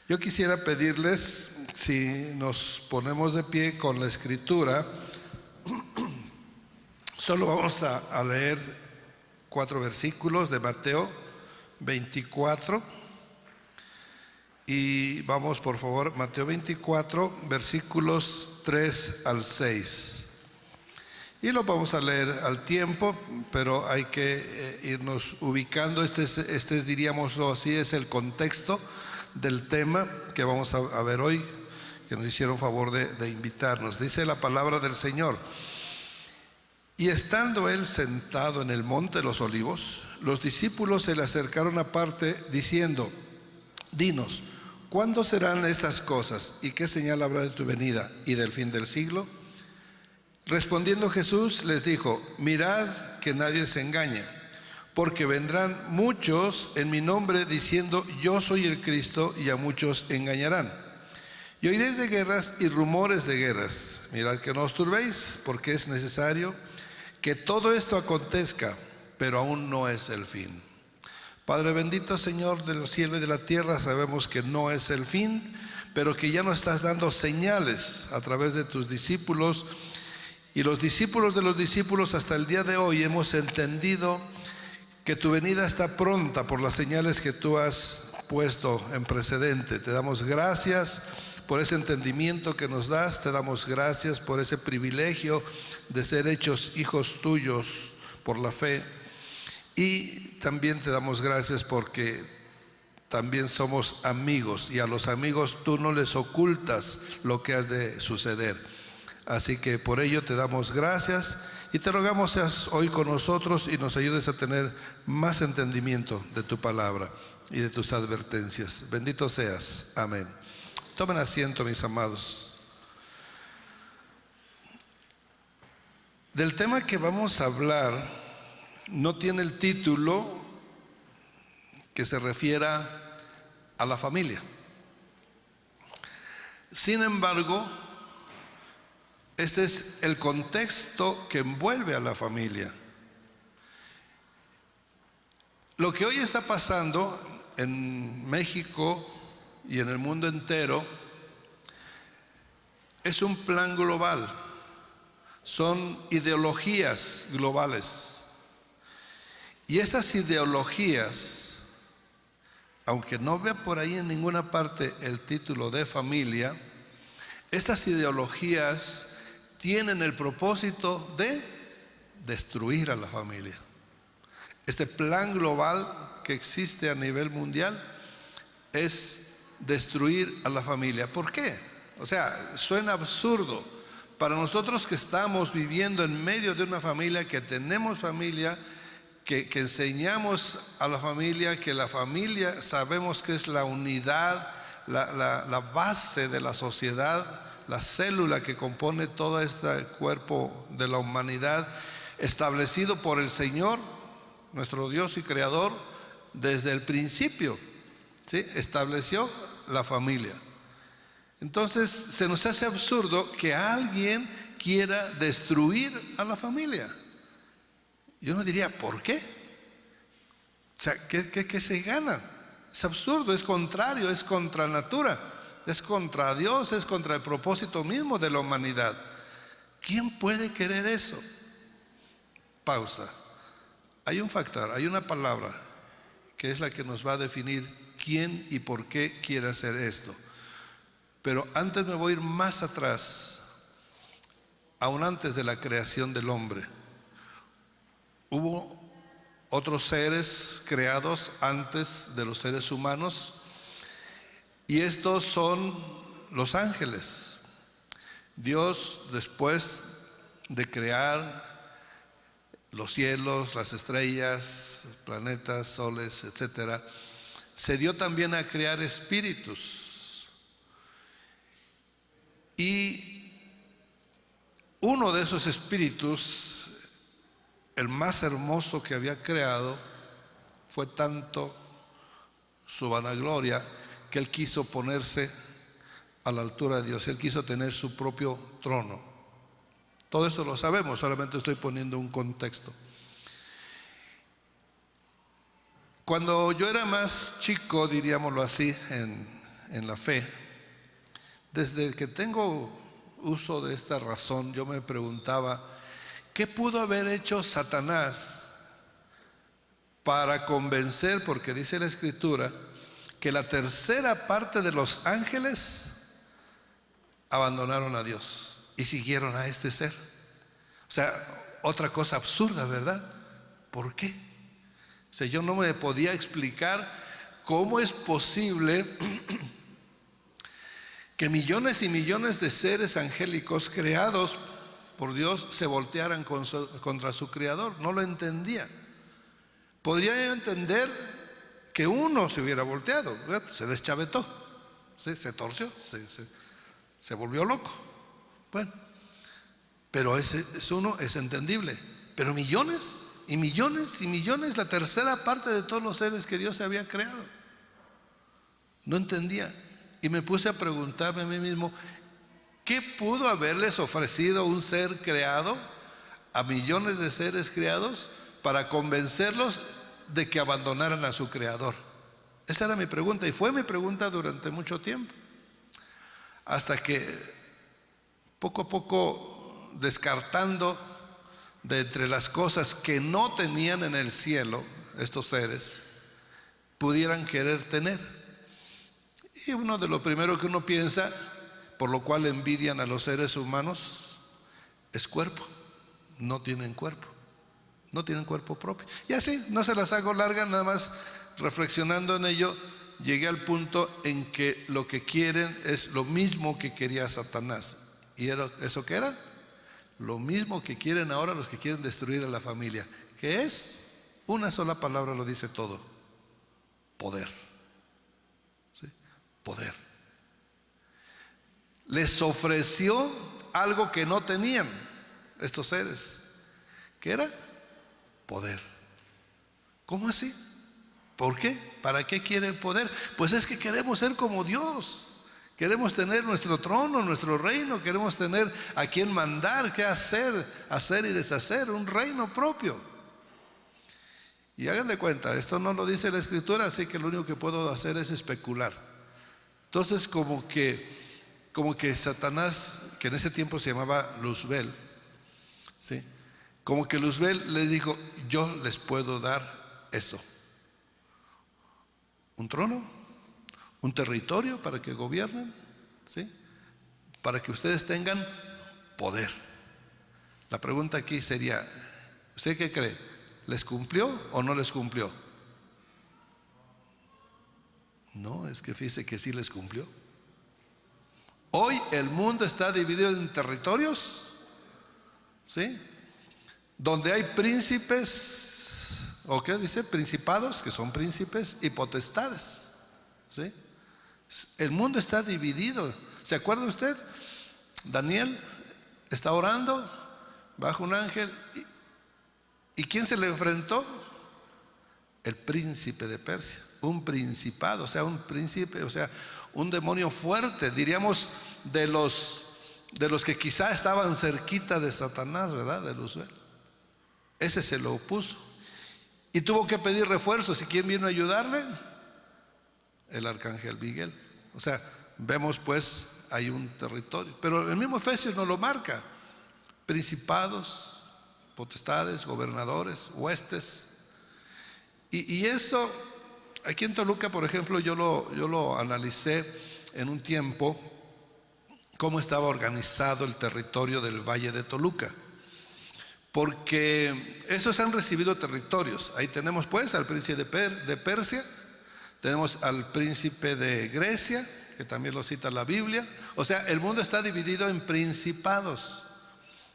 Yo quisiera pedirles, si nos ponemos de pie con la escritura, solo vamos a leer 4 versículos de Mateo 24. Y vamos, por favor, Mateo 24, versículos 3 al 6. Y lo vamos a leer al tiempo, pero hay que irnos ubicando. Este es, diríamos así, es el contexto del tema que vamos a ver hoy, que nos hicieron favor de invitarnos. Dice la palabra del Señor: y estando él sentado en el monte de los olivos, los discípulos se le acercaron aparte diciendo: dinos, ¿cuándo serán estas cosas? ¿Y qué señal habrá de tu venida y del fin del siglo? Respondiendo Jesús les dijo: mirad que nadie se engañe, porque vendrán muchos en mi nombre diciendo: yo soy el Cristo, y a muchos engañarán. Y oiréis de guerras y rumores de guerras. Mirad que no os turbéis, porque es necesario que todo esto acontezca, pero aún no es el fin. Padre bendito, Señor del cielo y de la tierra, sabemos que no es el fin, pero que ya nos estás dando señales a través de tus discípulos. Y los discípulos de los discípulos hasta el día de hoy hemos entendido que tu venida está pronta por las señales que tú has puesto en precedente. Te damos gracias por ese entendimiento que nos das. Te damos gracias por ese privilegio de ser hechos hijos tuyos por la fe. Y también te damos gracias porque también somos amigos, y a los amigos tú no les ocultas lo que has de suceder. Así que por ello te damos gracias y te rogamos seas hoy con nosotros y nos ayudes a tener más entendimiento de tu palabra y de tus advertencias. Bendito seas. Amén. Tomen asiento, mis amados. Del tema que vamos a hablar no tiene el título que se refiera a la familia. Sin embargo, este es el contexto que envuelve a la familia. Lo que hoy está pasando en México y en el mundo entero es un plan global, son ideologías globales. Y estas ideologías, aunque no vea por ahí en ninguna parte el título de familia, estas ideologías tienen el propósito de destruir a la familia. Este plan global que existe a nivel mundial es destruir a la familia. ¿Por qué? O sea, suena absurdo. Para nosotros que estamos viviendo en medio de una familia, que tenemos familia, que enseñamos a la familia, que la familia sabemos que es la unidad, la base de la sociedad, la célula que compone todo este cuerpo de la humanidad, establecido por el Señor, nuestro Dios y Creador, desde el principio, ¿sí? Estableció la familia. Entonces se nos hace absurdo que alguien quiera destruir a la familia. Yo no diría, ¿por qué? O sea, ¿qué se gana? Es absurdo, es contrario, es contra natura. Es contra Dios, es contra el propósito mismo de la humanidad. ¿Quién puede querer eso? Pausa. Hay un factor, hay una palabra que es la que nos va a definir quién y por qué quiere hacer esto. Pero antes me voy a ir más atrás, aún antes de la creación del hombre. Hubo otros seres creados antes de los seres humanos, y estos son los ángeles. Dios, después de crear los cielos, las estrellas, planetas, soles, etcétera, se dio también a crear espíritus. Y uno de esos espíritus, el más hermoso que había creado, fue tanto su vanagloria que él quiso ponerse a la altura de Dios. Él quiso tener su propio trono. Todo esto lo sabemos, solamente estoy poniendo un contexto. Cuando yo era más chico, diríamoslo así, en en la fe, desde que tengo uso de esta razón, yo me preguntaba, ¿qué pudo haber hecho Satanás para convencer, porque dice la Escritura, que la tercera parte de los ángeles abandonaron a Dios y siguieron a este ser? O sea, otra cosa absurda, ¿verdad? ¿Por qué? O sea, yo no me podía explicar cómo es posible que millones y millones de seres angélicos creados por Dios se voltearan contra su Creador. No lo entendía. Podría yo entender que uno se hubiera volteado, se deschavetó, ¿sí? Se torció, se volvió loco. Bueno, pero uno es entendible. Pero millones y millones y millones, la tercera parte de todos los seres que Dios había creado. No entendía. Y me puse a preguntarme a mí mismo, ¿qué pudo haberles ofrecido un ser creado a millones de seres creados para convencerlos de que abandonaran a su Creador? Esa era mi pregunta, y fue mi pregunta durante mucho tiempo, hasta que poco a poco, descartando de entre las cosas que no tenían en el cielo estos seres, pudieran querer tener. Y uno de lo primero que uno piensa, por lo cual envidian a los seres humanos, es cuerpo. No tienen cuerpo, no tienen cuerpo propio. Y así, no se las hago largas, nada más reflexionando en ello, llegué al punto en que lo que quieren es lo mismo que quería Satanás. ¿Y eso qué era? Lo mismo que quieren ahora los que quieren destruir a la familia, que es, una sola palabra lo dice todo: poder. ¿Sí? Poder. Les ofreció algo que no tenían estos seres. ¿Qué era? Poder. ¿Cómo así? ¿Por qué? ¿Para qué quiere el poder? Pues es que queremos ser como Dios. Queremos tener nuestro trono, nuestro reino. Queremos tener a quien mandar, qué hacer, hacer y deshacer, un reino propio. Y hagan de cuenta, esto no lo dice la Escritura, así que lo único que puedo hacer es especular. Entonces, como que Satanás, que en ese tiempo se llamaba Luzbel, ¿sí? Como que Luzbel les dijo, yo les puedo dar esto: un trono, un territorio para que gobiernen, ¿sí? Para que ustedes tengan poder. La pregunta aquí sería, ¿usted qué cree? ¿Les cumplió o no les cumplió? No, es que fíjese que sí les cumplió. Hoy el mundo está dividido en territorios, ¿sí? Donde hay príncipes, ¿o qué dice? Principados, que son príncipes, y potestades, ¿sí? El mundo está dividido. ¿Se acuerda usted? Daniel está orando, baja un ángel, ¿y quién se le enfrentó? El príncipe de Persia, un principado, o sea, un príncipe, o sea, un demonio fuerte, diríamos, de los que quizá estaban cerquita de Satanás, ¿verdad? De Luzbel. Ese se lo opuso y tuvo que pedir refuerzos. ¿Y quién vino a ayudarle? El arcángel Miguel. O sea, vemos pues hay un territorio, pero el mismo Efesios nos lo marca: principados, potestades, gobernadores, huestes. Y esto, aquí en Toluca, por ejemplo, yo lo analicé en un tiempo, cómo estaba organizado el territorio del Valle de Toluca. Porque esos han recibido territorios. Ahí tenemos pues al príncipe de Persia, tenemos al príncipe de Grecia, que también lo cita la Biblia. O sea, el mundo está dividido en principados.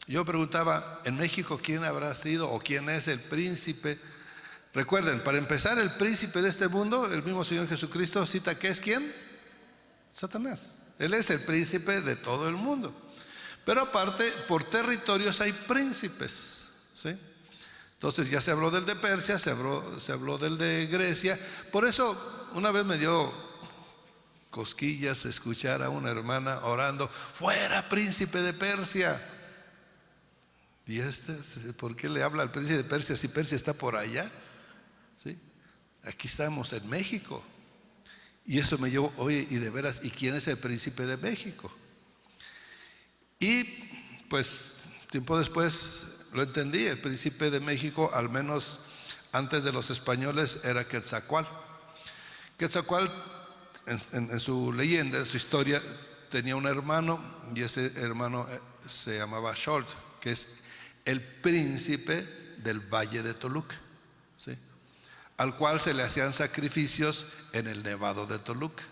Yo preguntaba, en México, ¿quién habrá sido o quién es el príncipe? Recuerden, para empezar, el príncipe de este mundo, el mismo Señor Jesucristo cita que es ¿quién? Satanás. Él es el príncipe de todo el mundo. Pero aparte, por territorios hay príncipes, ¿sí? Entonces ya se habló del de Persia, se habló del de Grecia. Por eso una vez me dio cosquillas escuchar a una hermana orando, fuera príncipe de Persia. ¿Y por qué le habla al príncipe de Persia si Persia está por allá? ¿Sí? Aquí estamos en México. Y eso me llevó, oye, y de veras, ¿y quién es el príncipe de México? Y pues tiempo después lo entendí. El príncipe de México, al menos antes de los españoles, era Quetzalcóatl. Quetzalcóatl, en su leyenda, en su historia, tenía un hermano, y ese hermano se llamaba Xolt, que es el príncipe del Valle de Toluca, ¿sí?, al cual se le hacían sacrificios en el Nevado de Toluca.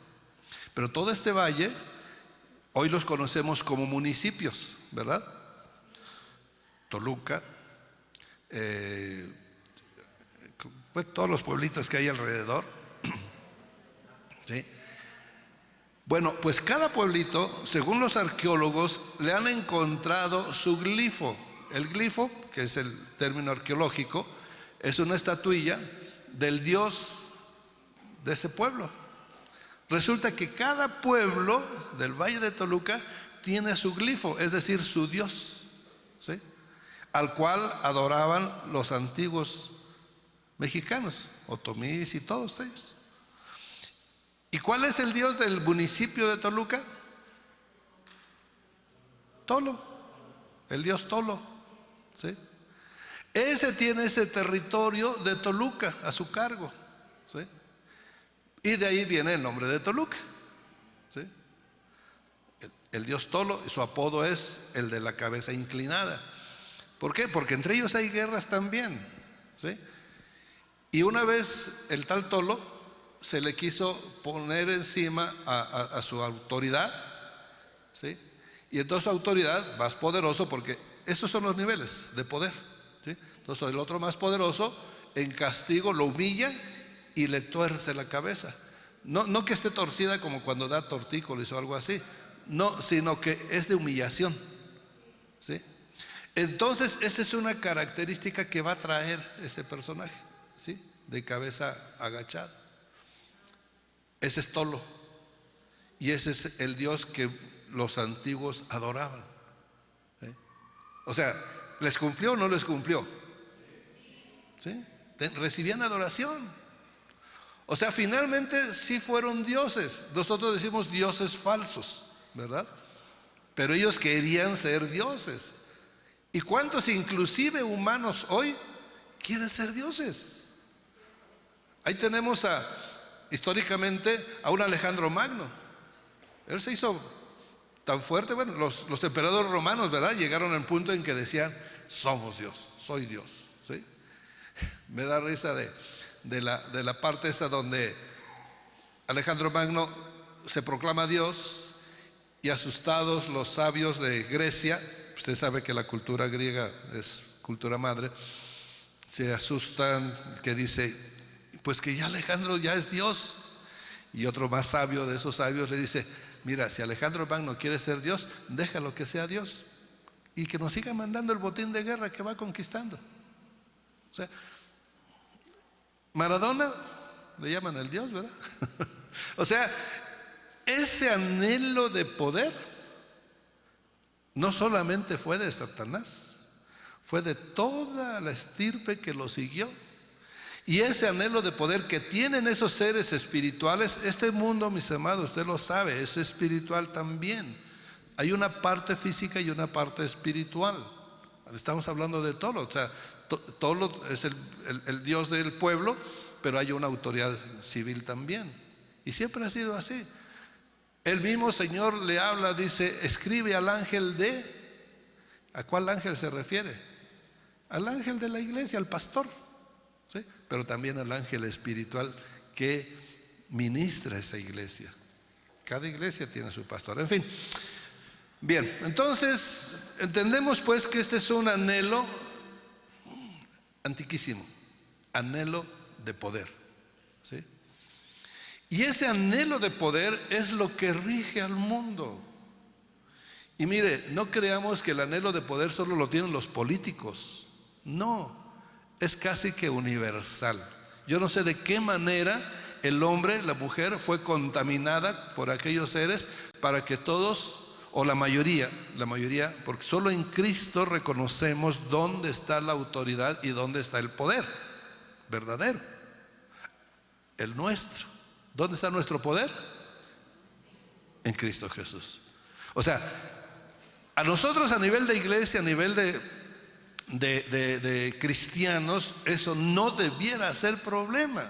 Pero todo este valle, hoy los conocemos como municipios, ¿verdad? Toluca, pues todos los pueblitos que hay alrededor, ¿sí? Bueno, pues cada pueblito, según los arqueólogos, le han encontrado su glifo. El glifo, que es el término arqueológico, es una estatuilla del dios de ese pueblo. Resulta que cada pueblo del Valle de Toluca tiene su glifo, es decir, su dios, ¿sí?, al cual adoraban los antiguos mexicanos, otomís y todos ellos. ¿Y cuál es el dios del municipio de Toluca? Tolo, el dios Tolo, ¿sí? Ese tiene ese territorio de Toluca a su cargo, ¿sí? Y de ahí viene el nombre de Toluca, ¿sí? El dios Tolo, su apodo es el de la cabeza inclinada. ¿Por qué? Porque entre ellos hay guerras también, ¿sí? Y una vez el tal Tolo se le quiso poner encima a su autoridad, ¿sí? Y entonces su autoridad, más poderoso, porque esos son los niveles de poder, ¿sí? Entonces el otro más poderoso, en castigo, lo humilla y le tuerce la cabeza. No que esté torcida como cuando da tortícolis o algo así, no, sino que es de humillación, ¿sí? Entonces esa es una característica que va a traer ese personaje, ¿sí?, de cabeza agachada. Ese es Tolo, y ese es el dios que los antiguos adoraban, ¿sí? O sea, ¿les cumplió o no les cumplió? ¿Sí? Recibían adoración. O sea, finalmente sí fueron dioses. Nosotros decimos dioses falsos, ¿verdad? Pero ellos querían ser dioses. ¿Y cuántos inclusive humanos hoy quieren ser dioses? Ahí tenemos históricamente a un Alejandro Magno. Él se hizo tan fuerte. Bueno, los emperadores romanos, ¿verdad?, llegaron al punto en que decían: somos Dios, soy Dios, ¿sí? Me da risa de la parte esa donde Alejandro Magno se proclama Dios, y asustados los sabios de Grecia, usted sabe que la cultura griega es cultura madre, se asustan, que dice: pues que ya Alejandro ya es Dios. Y otro más sabio de esos sabios le dice: mira, si Alejandro Magno quiere ser Dios, déjalo que sea Dios y que nos siga mandando el botín de guerra que va conquistando. O sea, Maradona le llaman el Dios, ¿verdad? O sea, ese anhelo de poder no solamente fue de Satanás, fue de toda la estirpe que lo siguió. Y ese anhelo de poder que tienen esos seres espirituales, este mundo, mis amados, usted lo sabe, es espiritual también. Hay una parte física y una parte espiritual. Estamos hablando de Tolo, o sea, Tolo es el dios del pueblo, pero hay una autoridad civil también. Y siempre ha sido así. El mismo Señor le habla, dice: escribe al ángel de... ¿A cuál ángel se refiere? Al ángel de la iglesia, al pastor, ¿sí? Pero también al ángel espiritual que ministra esa iglesia. Cada iglesia tiene su pastor. En fin, bien, entonces entendemos pues que este es un anhelo antiquísimo, anhelo de poder, ¿sí? Y ese anhelo de poder es lo que rige al mundo. Y mire, no creamos que el anhelo de poder solo lo tienen los políticos. No, es casi que universal. Yo no sé de qué manera el hombre, la mujer fue contaminada por aquellos seres para que todos, o la mayoría, porque solo en Cristo reconocemos dónde está la autoridad y dónde está el poder verdadero, el nuestro, ¿Dónde está nuestro poder? En Cristo Jesús. O sea, a nosotros a nivel de iglesia, a nivel de cristianos, eso no debiera ser problema.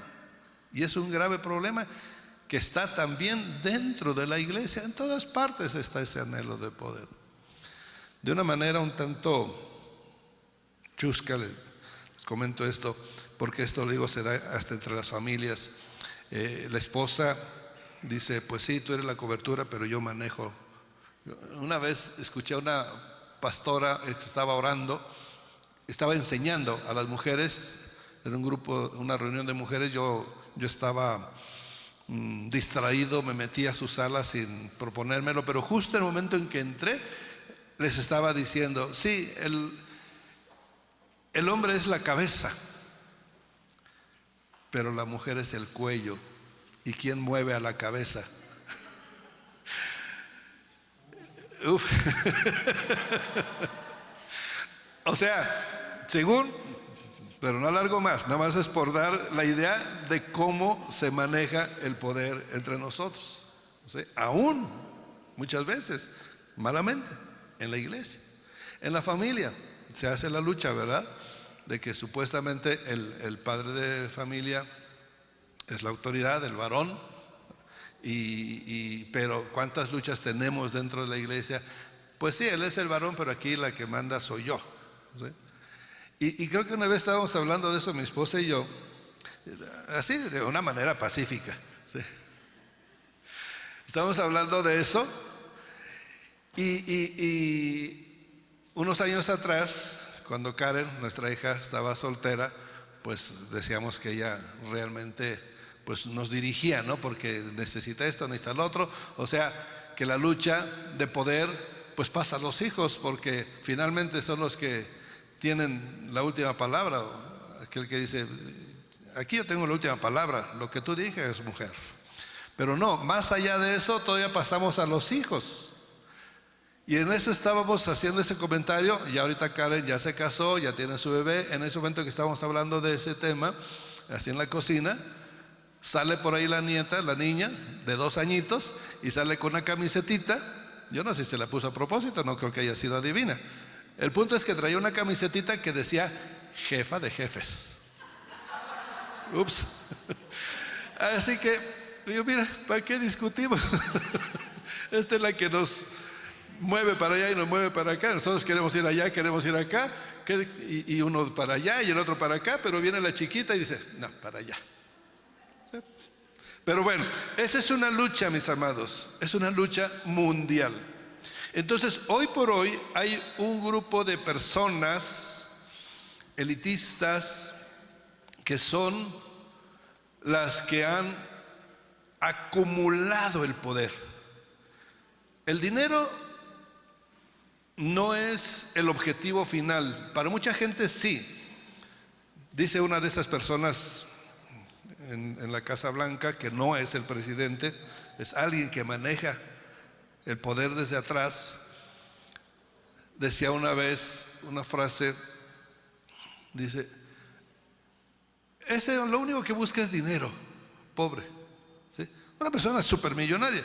Y es un grave problema que está también dentro de la iglesia. En todas partes está ese anhelo de poder. De una manera un tanto chusca, les comento esto, porque esto, le digo, se da hasta entre las familias. La esposa dice, pues sí, tú eres la cobertura, pero yo manejo. Una vez escuché a una pastora que estaba orando, estaba enseñando a las mujeres, en un grupo, una reunión de mujeres. Yo estaba distraído, me metí a su sala sin proponérmelo, pero justo en el momento en que entré, les estaba diciendo, sí, el hombre es la cabeza, pero la mujer es el cuello. ¿Y quién mueve a la cabeza? Uf. O sea, según, pero no alargo más, nada más es por dar la idea de cómo se maneja el poder entre nosotros. ¿Sí? Aún, muchas veces, malamente, en la iglesia. En la familia se hace la lucha, ¿verdad? De que supuestamente el padre de familia es la autoridad, el varón. Pero ¿cuántas luchas tenemos dentro de la iglesia? Pues sí, él es el varón, pero aquí la que manda soy yo. ¿Sí? Y creo que una vez estábamos hablando de eso, mi esposa y yo, así de una manera pacífica. ¿Sí? Estábamos hablando de eso y unos años atrás, cuando Karen, nuestra hija, estaba soltera, pues decíamos que ella realmente pues nos dirigía, ¿no? Porque necesita esto, necesita lo otro. O sea, que la lucha de poder pues pasa a los hijos, porque finalmente son los que tienen la última palabra. Aquel que dice, aquí yo tengo la última palabra, lo que tú dijes, mujer. Pero no, más allá de eso, todavía pasamos a los hijos. Y en eso estábamos haciendo ese comentario. Y ahorita Karen ya se casó, ya tiene su bebé. En ese momento que estábamos hablando de ese tema, así en la cocina, sale por ahí la nieta, la niña de 2 añitos, y sale con una camisetita. Yo no sé si se la puso a propósito, no creo que haya sido adivina. El punto es que traía una camisetita que decía jefa de jefes. Ups. Así que digo, mira, ¿para qué discutimos? Esta es la que nos mueve para allá y nos mueve para acá. Nosotros queremos ir allá, queremos ir acá, y uno para allá y el otro para acá, pero viene la chiquita y dice, no, para allá. ¿Sí? Pero bueno, esa es una lucha, mis amados, es una lucha mundial. Entonces, hoy por hoy hay un grupo de personas elitistas que son las que han acumulado el poder. El dinero no es el objetivo final. Para mucha gente sí. Dice una de esas personas en la Casa Blanca, que no es el presidente, es alguien que maneja el poder desde atrás. Decía una vez una frase, dice, lo único que busca es dinero, pobre. ¿Sí? Una persona supermillonaria,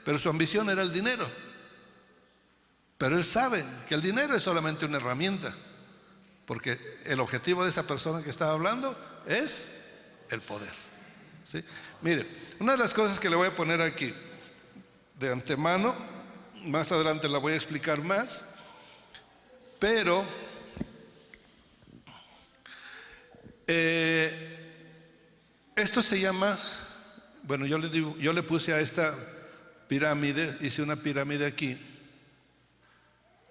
pero su ambición era el dinero. Pero él sabe que el dinero es solamente una herramienta, porque el objetivo de esa persona que estaba hablando es el poder. ¿Sí? Mire, una de las cosas que le voy a poner aquí de antemano, más adelante la voy a explicar más, pero esto se llama, bueno, yo le puse a esta pirámide, hice una pirámide aquí,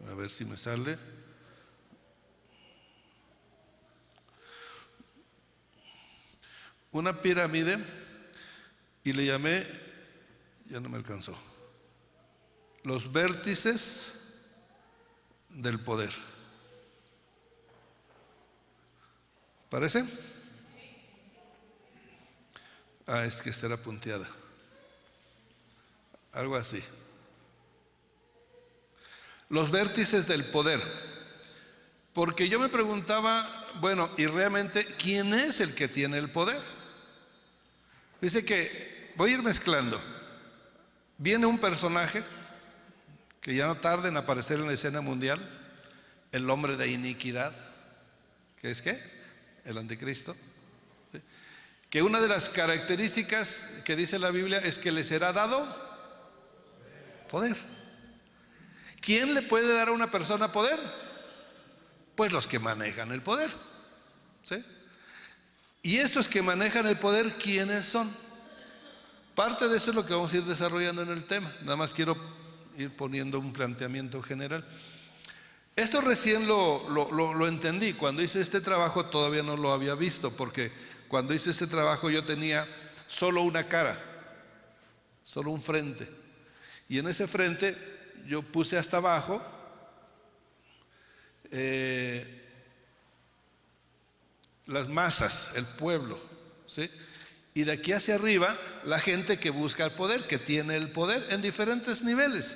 a ver si me sale. Una pirámide, y le llamé, ya no me alcanzó, los vértices del poder. ¿Parece? Ah, es que esta era punteada. Algo así. Los vértices del poder. Porque yo me preguntaba, bueno, ¿y realmente quién es el que tiene el poder? Dice que voy a ir mezclando. Viene un personaje que ya no tarda en aparecer en la escena mundial, el hombre de iniquidad, que es ¿qué? El anticristo. ¿Sí? Que una de las características que dice la Biblia es que le será dado poder. ¿Quién le puede dar a una persona poder? Pues los que manejan el poder. ¿Sí? Y estos que manejan el poder, ¿quiénes son? Parte de eso es lo que vamos a ir desarrollando en el tema. Nada más quiero ir poniendo un planteamiento general. Esto recién lo entendí. Cuando hice este trabajo todavía no lo había visto, porque cuando hice este trabajo yo tenía solo una cara, solo un frente. Y en ese frente yo puse hasta abajo las masas, el pueblo, ¿sí? Y de aquí hacia arriba, la gente que busca el poder, que tiene el poder en diferentes niveles.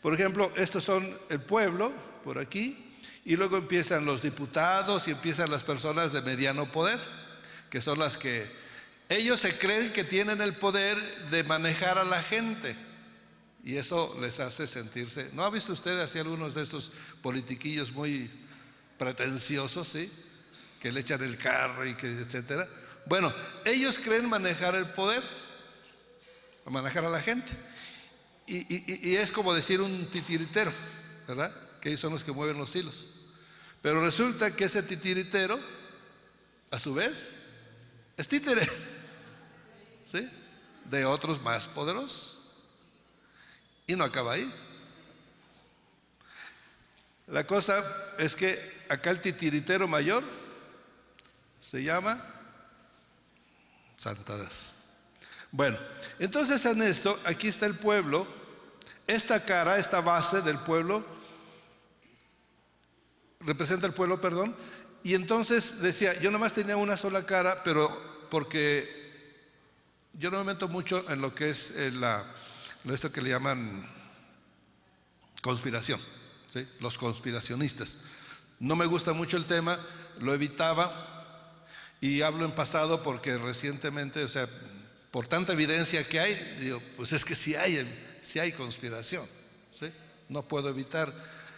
Por ejemplo, estos son el pueblo, por aquí, y luego empiezan los diputados y empiezan las personas de mediano poder, que son las que ellos se creen que tienen el poder de manejar a la gente. Y eso les hace sentirse. ¿No ha visto usted así algunos de estos politiquillos muy pretenciosos, sí? Que le echan el carro y que etcétera. Bueno, ellos creen manejar el poder, manejar a la gente. Y es como decir un titiritero, ¿verdad? Que ellos son los que mueven los hilos. Pero resulta que ese titiritero, a su vez, es títere, ¿sí? De otros más poderosos. Y no acaba ahí. La cosa es que acá el titiritero mayor se llama Satanás. Bueno, entonces en esto, aquí está el pueblo, esta cara, esta base del pueblo, representa el pueblo, perdón, y entonces decía, yo nomás tenía una sola cara, pero porque yo no me meto mucho en lo que es esto que le llaman conspiración, ¿sí? Los conspiracionistas. No me gusta mucho el tema, lo evitaba y hablo en pasado porque recientemente, o sea, por tanta evidencia que hay, digo, pues es que sí hay conspiración, ¿sí? No puedo evitar,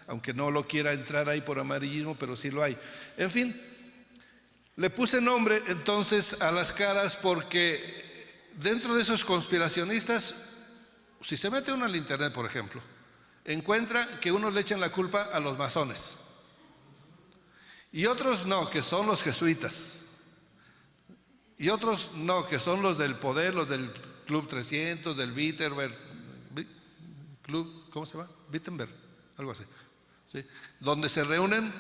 aunque no lo quiera entrar ahí por amarillismo, pero sí lo hay. En fin, le puse nombre entonces a las caras porque dentro de esos conspiracionistas, si se mete uno al internet, por ejemplo, encuentra que unos le echan la culpa a los masones y otros no, que son los jesuitas, y otros no, que son los del poder, los del Club 300, del Wittenberg, Club, ¿cómo se llama? Wittenberg, algo así, ¿sí? Donde se reúnen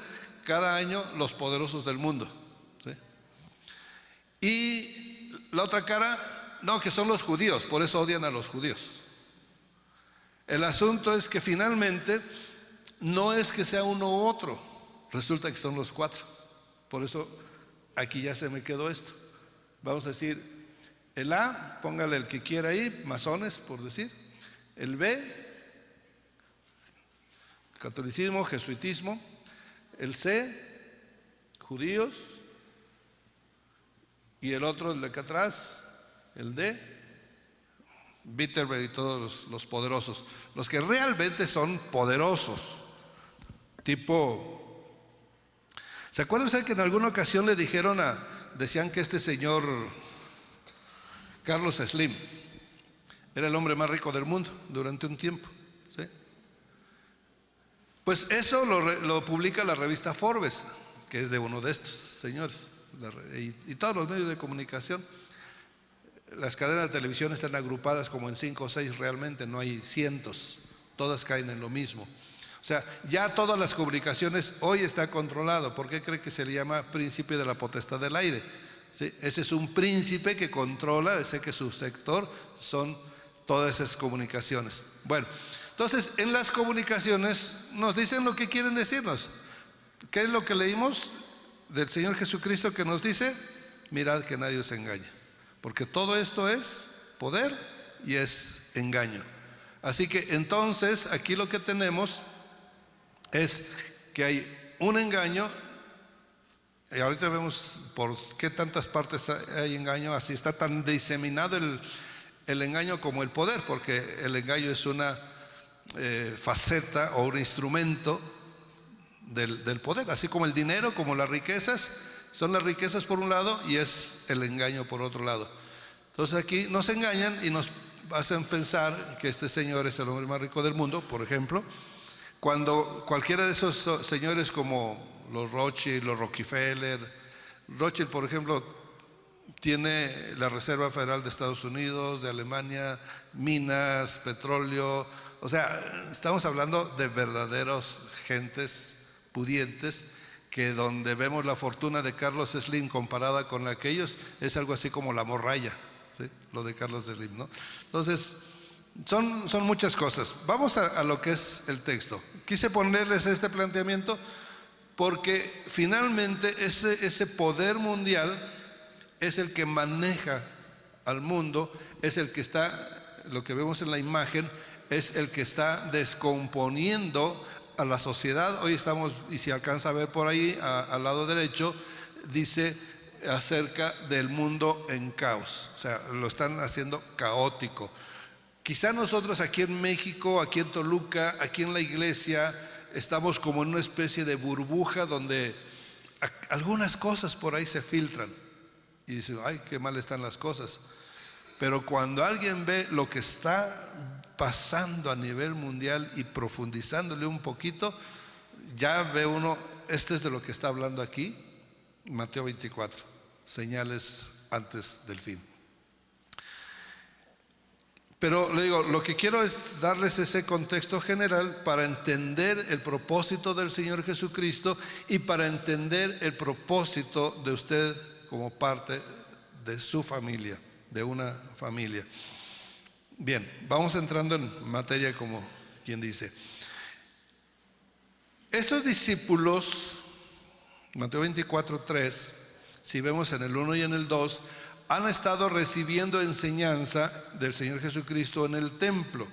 cada año los poderosos del mundo, ¿sí? Y la otra cara, no, que son los judíos, por eso odian a los judíos. El asunto es que finalmente no es que sea uno u otro, resulta que son los cuatro. Por eso aquí ya se me quedó esto. Vamos a decir, el A, póngale el que quiera ahí, masones por decir. El B, catolicismo, jesuitismo. El C, judíos. Y el otro, el de acá atrás, el D, Wittenberg y todos los poderosos, los que realmente son poderosos, tipo, ¿se acuerdan ustedes que en alguna ocasión le decían que este señor Carlos Slim era el hombre más rico del mundo durante un tiempo, ¿sí? Pues eso lo publica la revista Forbes, que es de uno de estos señores, y todos los medios de comunicación. Las cadenas de televisión están agrupadas como en 5 o 6 realmente, no hay cientos, todas caen en lo mismo. O sea, ya todas las comunicaciones hoy está controlado. ¿Por qué cree que se le llama príncipe de la potestad del aire? ¿Sí? Ese es un príncipe que controla, sé que su sector son todas esas comunicaciones. Bueno, entonces en las comunicaciones nos dicen lo que quieren decirnos. ¿Qué es lo que leímos del Señor Jesucristo que nos dice? Mirad que nadie os engañe. Porque todo esto es poder y es engaño. Así que entonces aquí lo que tenemos es que hay un engaño, y ahorita vemos por qué tantas partes hay engaño, así está tan diseminado el engaño como el poder, porque el engaño es una faceta o un instrumento del poder, así como el dinero, como las riquezas, son las riquezas por un lado y es el engaño por otro lado. Entonces aquí nos engañan y nos hacen pensar que este señor es el hombre más rico del mundo, por ejemplo, cuando cualquiera de esos señores como los Rothschild, los Rockefeller, Rothschild, por ejemplo, tiene la Reserva Federal de Estados Unidos, de Alemania, minas, petróleo, o sea, estamos hablando de verdaderos gentes pudientes, que donde vemos la fortuna de Carlos Slim comparada con la de aquellos, es algo así como la morralla, ¿sí? Lo de Carlos Slim, ¿no? Entonces, son muchas cosas. Vamos a lo que es el texto. Quise ponerles este planteamiento porque finalmente ese poder mundial es el que maneja al mundo, es el que está, lo que vemos en la imagen, es el que está descomponiendo a la sociedad. Hoy estamos, y si alcanza a ver por ahí, al lado derecho, dice acerca del mundo en caos, o sea, lo están haciendo caótico. Quizá nosotros aquí en México, aquí en Toluca, aquí en la iglesia, estamos como en una especie de burbuja donde algunas cosas por ahí se filtran y dicen, ay, qué mal están las cosas. Pero cuando alguien ve lo que está pasando a nivel mundial y profundizándole un poquito, ya ve uno, este es de lo que está hablando aquí, Mateo 24, señales antes del fin. Pero le digo, lo que quiero es darles ese contexto general para entender el propósito del Señor Jesucristo y para entender el propósito de usted como parte de su familia, de una familia. Bien, vamos entrando en materia como quien dice. Estos discípulos, Mateo 24:3, si vemos en el 1 y en el 2, han estado recibiendo enseñanza del Señor Jesucristo en el templo.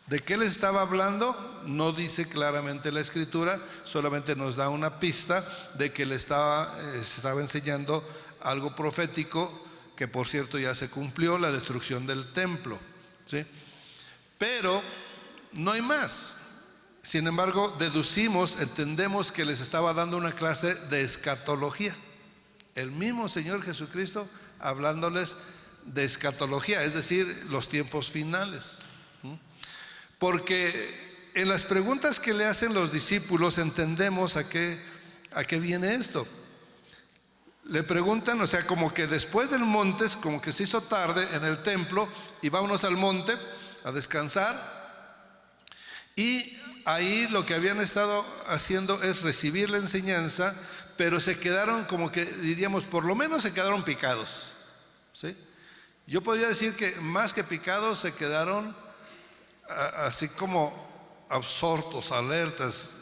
¿De qué les estaba hablando? No dice claramente la Escritura, solamente nos da una pista de que le estaba enseñando algo profético, que por cierto ya se cumplió, la destrucción del templo, ¿sí? Pero no hay más. Sin embargo, entendemos que les estaba dando una clase de escatología. El mismo Señor Jesucristo hablándoles de escatología, es decir, los tiempos finales. Porque en las preguntas que le hacen los discípulos entendemos a qué viene esto. Le preguntan, o sea, como que después del monte, como que se hizo tarde en el templo y vámonos al monte a descansar. Y ahí lo que habían estado haciendo es recibir la enseñanza, pero se quedaron como que diríamos, por lo menos se quedaron picados, ¿sí? Yo podría decir que más que picados se quedaron así como absortos, alertas,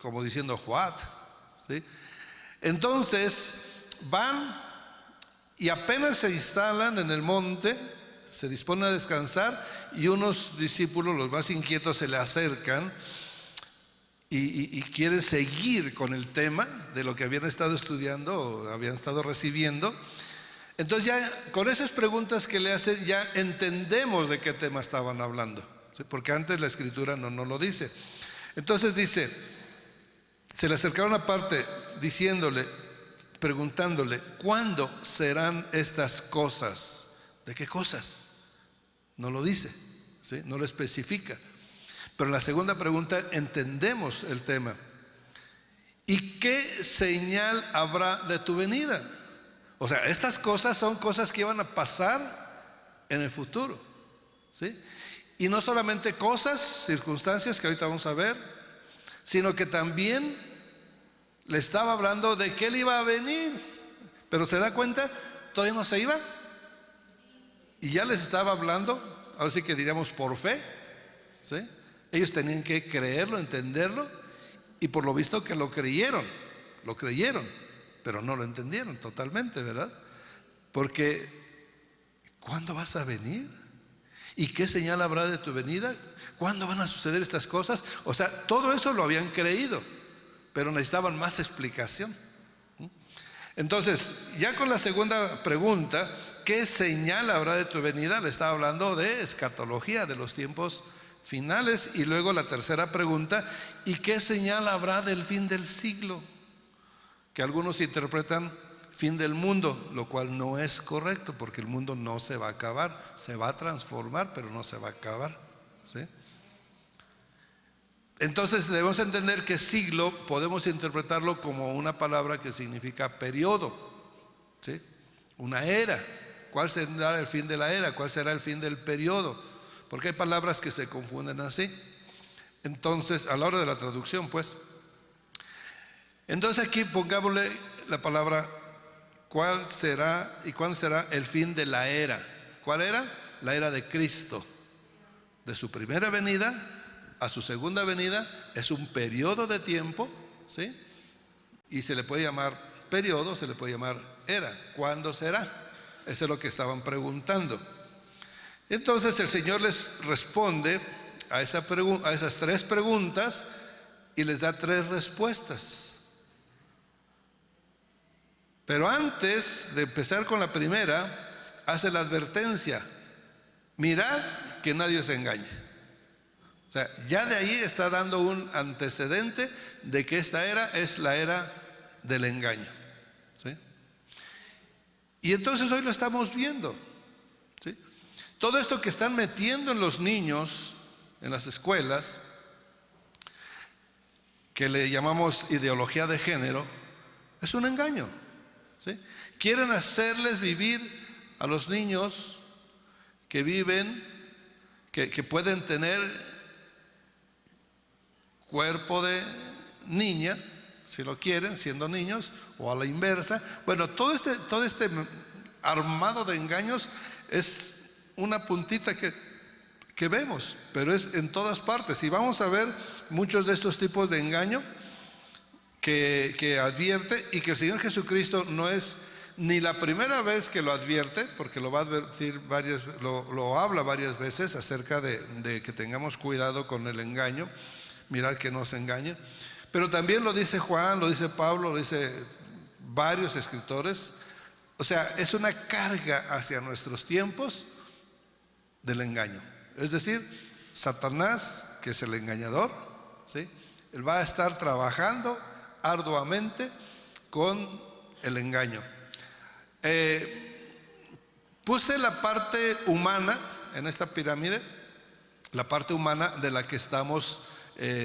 como diciendo, ¿what? ¿Sí? Entonces van y apenas se instalan en el monte, se disponen a descansar y unos discípulos, los más inquietos, se le acercan y quieren seguir con el tema de lo que habían estado estudiando o habían estado recibiendo. Entonces ya con esas preguntas que le hacen ya entendemos de qué tema estaban hablando, ¿sí? Porque antes la Escritura no lo dice. Entonces dice, se le acercaron aparte diciéndole, preguntándole, ¿cuándo serán estas cosas? ¿De qué cosas? No lo dice, ¿sí? No lo especifica. Pero en la segunda pregunta entendemos el tema. ¿Y qué señal habrá de tu venida? O sea, estas cosas son cosas que iban a pasar en el futuro, ¿sí? Y no solamente cosas, circunstancias que ahorita vamos a ver, sino que también le estaba hablando de que él iba a venir. Pero se da cuenta, todavía no se iba. Y ya les estaba hablando, ahora sí que diríamos por fe, ¿sí? Ellos tenían que creerlo, entenderlo, y por lo visto que lo creyeron, pero no lo entendieron totalmente, ¿verdad? Porque, ¿cuándo vas a venir? ¿Y qué señal habrá de tu venida? ¿Cuándo van a suceder estas cosas? O sea, todo eso lo habían creído, pero necesitaban más explicación. Entonces, ya con la segunda pregunta, ¿qué señal habrá de tu venida? Le estaba hablando de escatología, de los tiempos finales. Y luego la tercera pregunta, ¿y qué señal habrá del fin del siglo? Que algunos interpretan fin del mundo, lo cual no es correcto, porque el mundo no se va a acabar, se va a transformar, pero no se va a acabar, ¿sí? Entonces debemos entender que siglo podemos interpretarlo como una palabra que significa periodo, ¿sí? Una era. ¿Cuál será el fin de la era? ¿Cuál será el fin del periodo? Porque hay palabras que se confunden así. Entonces, a la hora de la traducción, pues. Entonces aquí pongámosle la palabra, ¿cuál será y cuándo será el fin de la era? ¿Cuál era? La era de Cristo. De su primera venida a su segunda venida es un periodo de tiempo, ¿sí? Y se le puede llamar periodo, se le puede llamar era. ¿Cuándo será? Eso es lo que estaban preguntando. Entonces el Señor les responde a esas tres preguntas y les da tres respuestas. Pero antes de empezar con la primera, hace la advertencia: mirad que nadie se engañe. O sea, ya de ahí está dando un antecedente de que esta era es la era del engaño, ¿sí? Y entonces hoy lo estamos viendo, ¿sí? Todo esto que están metiendo en los niños, en las escuelas, que le llamamos ideología de género, es un engaño, ¿sí? Quieren hacerles vivir a los niños que viven, que pueden tener cuerpo de niña, si lo quieren, siendo niños, o a la inversa. Bueno, todo este armado de engaños es una puntita que vemos, pero es en todas partes. Y vamos a ver muchos de estos tipos de engaño que advierte, y que el Señor Jesucristo no es ni la primera vez que lo advierte, porque lo va a advertir lo habla varias veces acerca de que tengamos cuidado con el engaño. Mirad que no se engañen. Pero también lo dice Juan, lo dice Pablo, lo dice varios escritores. O sea, es una carga hacia nuestros tiempos del engaño. Es decir, Satanás, que es el engañador, ¿sí? Él va a estar trabajando arduamente con el engaño. Puse la parte humana en esta pirámide, la parte humana de la que estamos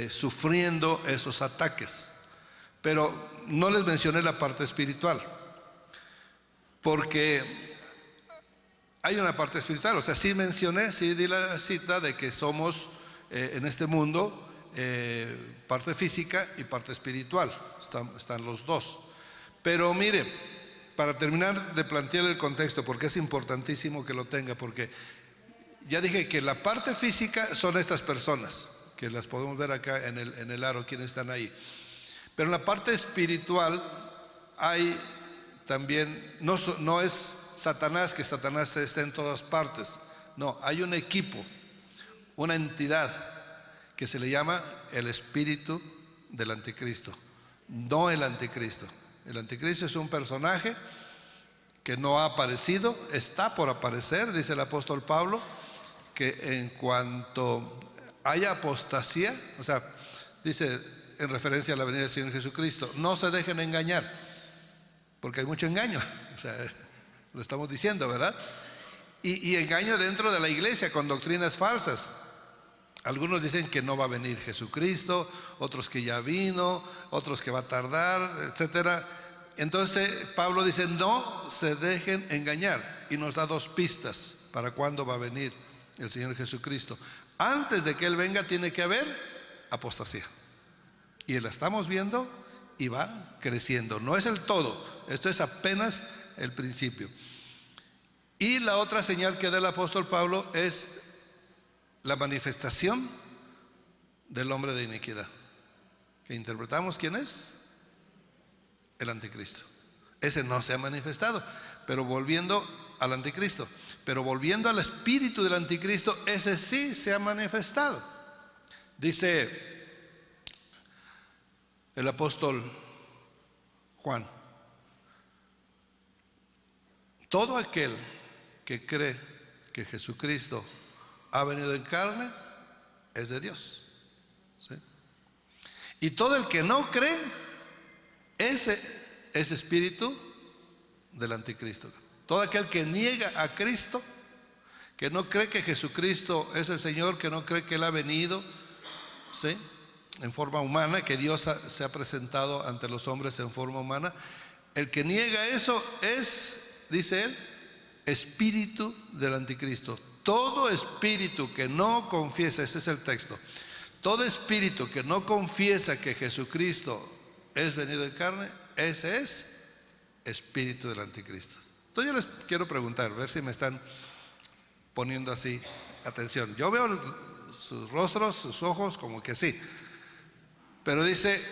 sufriendo esos ataques, pero no les mencioné la parte espiritual, porque hay una parte espiritual. O sea, sí mencioné, sí di la cita de que somos en este mundo parte física y parte espiritual, están los dos. Pero mire, para terminar de plantear el contexto, porque es importantísimo que lo tenga, porque ya dije que la parte física son estas personas, que las podemos ver acá en el aro, quienes están ahí. Pero en la parte espiritual hay también, no es Satanás, que Satanás está en todas partes. No, hay un equipo, una entidad que se le llama el espíritu del anticristo, no el anticristo. El anticristo es un personaje que no ha aparecido, está por aparecer, dice el apóstol Pablo, que en cuanto haya apostasía, o sea, dice en referencia a la venida del Señor Jesucristo, no se dejen engañar, porque hay mucho engaño, o sea, lo estamos diciendo, ¿verdad? Y engaño dentro de la iglesia con doctrinas falsas. Algunos dicen que no va a venir Jesucristo, otros que ya vino, otros que va a tardar, etcétera. Entonces Pablo dice: no se dejen engañar, y nos da dos pistas para cuándo va a venir el Señor Jesucristo. Antes de que Él venga tiene que haber apostasía, y la estamos viendo y va creciendo. No es el todo, esto es apenas el principio. Y la otra señal que da el apóstol Pablo es la manifestación del hombre de iniquidad, que interpretamos quién es: el anticristo. Ese no se ha manifestado, pero volviendo al anticristo, pero volviendo al espíritu del anticristo, ese sí se ha manifestado. Dice el apóstol Juan: todo aquel que cree que Jesucristo ha venido en carne es de Dios, ¿sí? Y todo el que no cree, ese es espíritu del anticristo. Todo aquel que niega a Cristo, que no cree que Jesucristo es el Señor, que no cree que Él ha venido, ¿sí?, en forma humana, que Dios se ha presentado ante los hombres en forma humana. El que niega eso es, dice él, espíritu del anticristo. Todo espíritu que no confiesa, ese es el texto, todo espíritu que no confiesa que Jesucristo es venido en carne, ese es espíritu del anticristo. Entonces yo les quiero preguntar, a ver si me están poniendo así atención. Yo veo sus rostros, sus ojos, como que sí, pero dice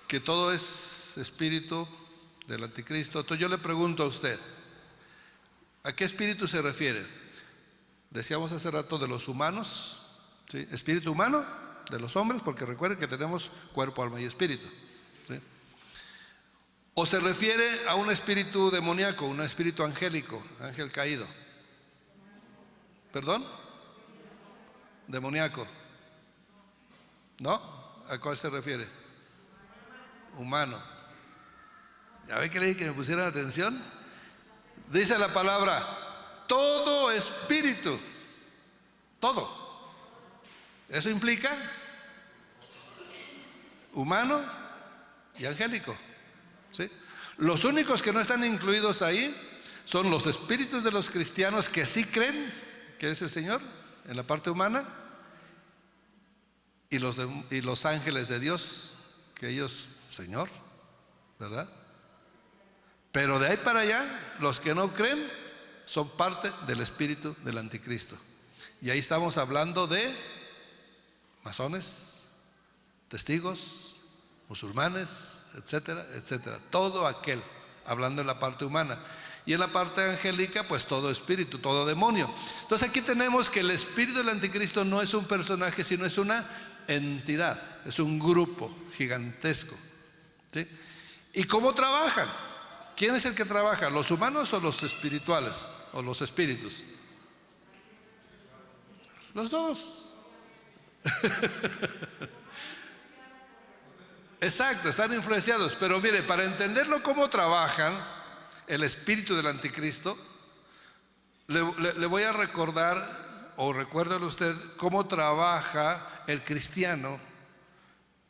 que todo es espíritu del anticristo. Entonces yo le pregunto a usted, ¿a qué espíritu se refiere? Decíamos hace rato de los humanos, ¿sí? Espíritu humano de los hombres, porque recuerden que tenemos cuerpo, alma y espíritu, ¿sí? ¿O se refiere a un espíritu demoníaco, un espíritu angélico, ángel caído? ¿Perdón? Demoníaco. ¿No? ¿A cuál se refiere? Humano. ¿Ya ve que le dije que me pusieran atención? Dice la palabra, todo espíritu, todo. Eso implica humano y angélico, ¿sí? Los únicos que no están incluidos ahí son los espíritus de los cristianos que sí creen que es el Señor en la parte humana, y los ángeles de Dios, que ellos, Señor, ¿verdad? Pero de ahí para allá, los que no creen son parte del espíritu del anticristo. Y ahí estamos hablando de masones, testigos, musulmanes, etcétera, etcétera. Todo aquel, hablando en la parte humana. Y en la parte angélica, pues todo espíritu, todo demonio. Entonces aquí tenemos que el espíritu del anticristo no es un personaje, sino es una entidad, es un grupo gigantesco, ¿sí? ¿Y cómo trabajan? ¿Quién es el que trabaja? ¿Los humanos o los espirituales? ¿O los espíritus? Los dos. Exacto, están influenciados. Pero mire, para entenderlo cómo trabajan el espíritu del anticristo, le voy a recordar, o recuérdale usted, cómo trabaja el cristiano.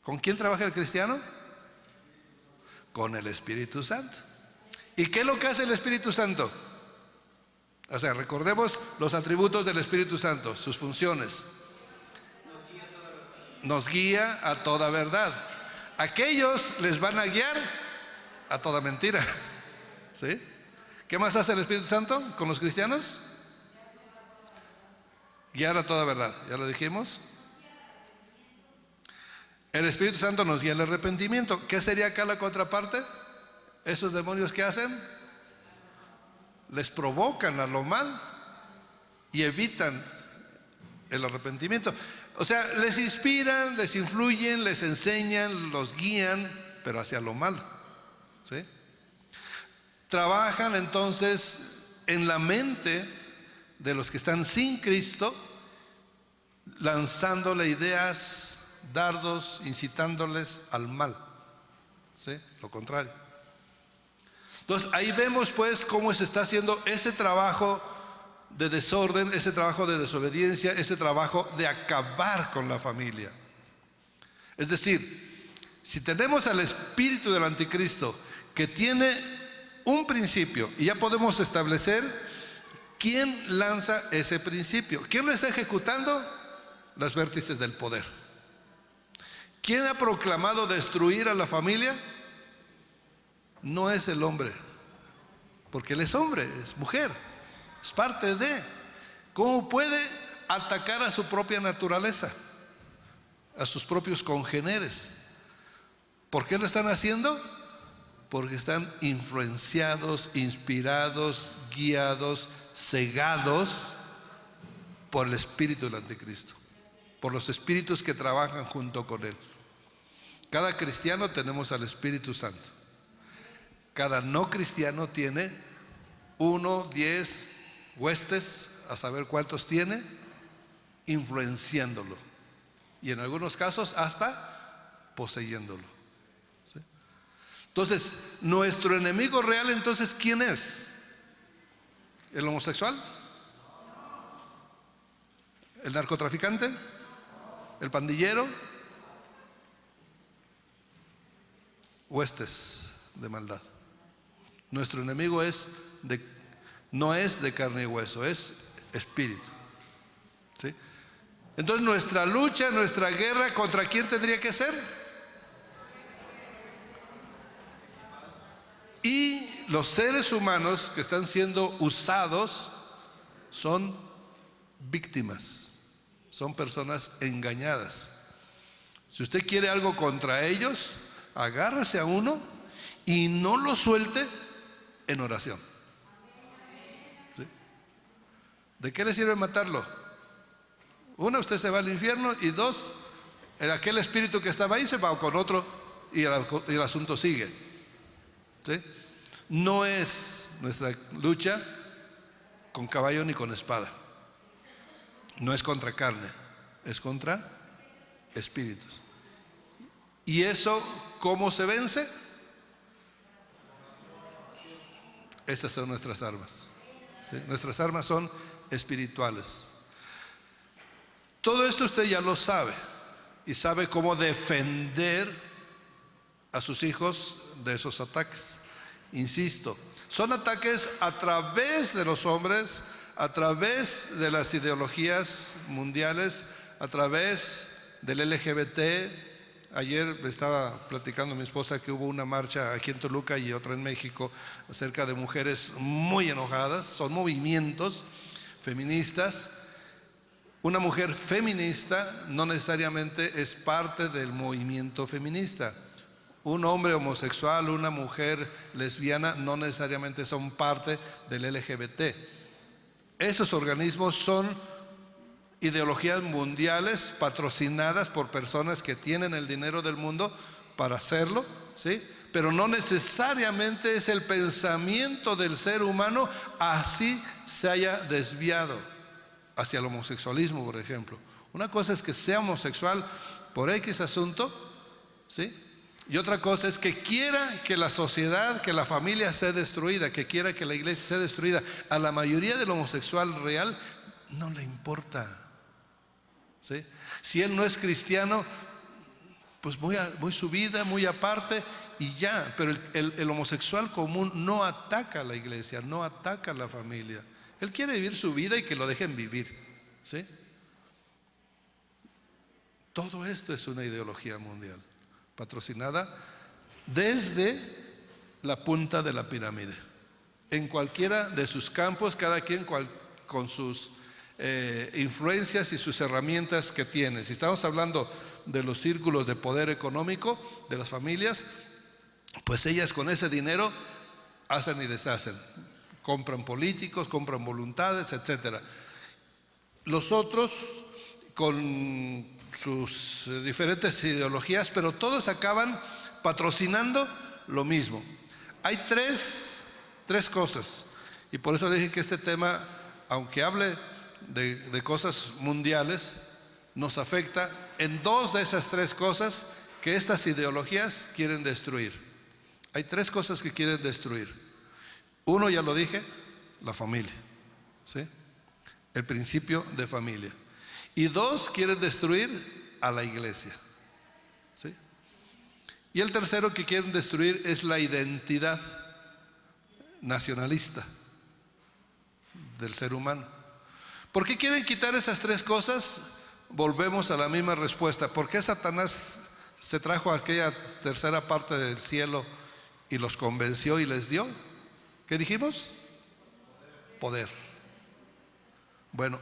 ¿Con quién trabaja el cristiano? Con el Espíritu Santo. ¿Y qué es lo que hace el Espíritu Santo? O sea, recordemos los atributos del Espíritu Santo, sus funciones. Nos guía a toda verdad. Aquellos les van a guiar a toda mentira, ¿sí? ¿Qué más hace el Espíritu Santo con los cristianos? Guiar a toda verdad, ya lo dijimos. El Espíritu Santo nos guía al arrepentimiento. ¿Qué sería acá la contraparte? Esos demonios que hacen, les provocan a lo mal y evitan el arrepentimiento. O sea, les inspiran, les influyen, les enseñan, los guían, pero hacia lo malo, ¿sí? Trabajan entonces en la mente de los que están sin Cristo, lanzándole ideas, dardos, incitándoles al mal, ¿sí? Lo contrario. Entonces ahí vemos pues cómo se está haciendo ese trabajo de desorden, ese trabajo de desobediencia, ese trabajo de acabar con la familia. Es decir, si tenemos al espíritu del anticristo que tiene un principio, y ya podemos establecer quién lanza ese principio, quién lo está ejecutando, las vértices del poder. ¿Quién ha proclamado destruir a la familia? No es el hombre, porque él es hombre, es mujer, es parte de. ¿Cómo puede atacar a su propia naturaleza, a sus propios congéneres? ¿Por qué lo están haciendo? Porque están influenciados, inspirados, guiados, cegados por el espíritu del anticristo, por los espíritus que trabajan junto con él. Cada cristiano tenemos al Espíritu Santo. Cada no cristiano tiene 1, 10 huestes, a saber cuántos tiene, influenciándolo. Y en algunos casos hasta poseyéndolo. ¿Sí? Entonces, nuestro enemigo real, entonces, ¿quién es? ¿El homosexual? ¿El narcotraficante? ¿El pandillero? Huestes de maldad. Nuestro enemigo no es de carne y hueso, es espíritu. ¿Sí? Entonces nuestra lucha, nuestra guerra, ¿contra quién tendría que ser? Y los seres humanos que están siendo usados son víctimas, son personas engañadas. Si usted quiere algo contra ellos, agárrese a uno y no lo suelte en oración. ¿Sí? ¿De qué le sirve matarlo? Una, usted se va al infierno, y dos, aquel espíritu que estaba ahí se va con otro y el asunto sigue. ¿Sí? No es nuestra lucha con caballo ni con espada. No es contra carne, es contra espíritus. ¿Y eso cómo se vence? Esas son nuestras armas. ¿Sí? Nuestras armas son espirituales. Todo esto usted ya lo sabe y sabe cómo defender a sus hijos de esos ataques. Insisto, son ataques a través de los hombres, a través de las ideologías mundiales, a través del LGBT. Ayer me estaba platicando mi esposa que hubo una marcha aquí en Toluca y otra en México acerca de mujeres muy enojadas. Son movimientos feministas. Una mujer feminista no necesariamente es parte del movimiento feminista. Un hombre homosexual, una mujer lesbiana no necesariamente son parte del LGBT. Esos organismos son ideologías mundiales patrocinadas por personas que tienen el dinero del mundo para hacerlo, ¿sí? Pero no necesariamente es el pensamiento del ser humano así se haya desviado hacia el homosexualismo, por ejemplo. Una cosa es que sea homosexual por X asunto, ¿sí? Y otra cosa es que quiera que la sociedad, que la familia sea destruida, que quiera que la iglesia sea destruida. A la mayoría del homosexual real no le importa, ¿sí? Si él no es cristiano, pues muy su vida, muy aparte y ya. Pero el homosexual común no ataca a la iglesia, no ataca a la familia. Él quiere vivir su vida y que lo dejen vivir, ¿sí? Todo esto es una ideología mundial, patrocinada desde la punta de la pirámide. En cualquiera de sus campos, cada quien con sus influencias y sus herramientas que tiene. Si estamos hablando de los círculos de poder económico, de las familias, pues ellas con ese dinero hacen y deshacen. Compran políticos, compran voluntades, etc. Los otros con sus diferentes ideologías, pero todos acaban patrocinando lo mismo. Hay tres cosas, y por eso le dije que este tema, aunque hable de cosas mundiales, nos afecta en dos de esas tres cosas que estas ideologías quieren destruir. Hay tres cosas que quieren destruir. Uno, ya lo dije, la familia, ¿sí? El principio de familia. Y dos, quieren destruir a la iglesia, ¿sí? Y el tercero que quieren destruir es la identidad nacionalista del ser humano. ¿Por qué quieren quitar esas tres cosas? Volvemos a la misma respuesta. ¿Por qué Satanás se trajo a aquella tercera parte del cielo y los convenció y les dio? ¿Qué dijimos? Poder. Bueno,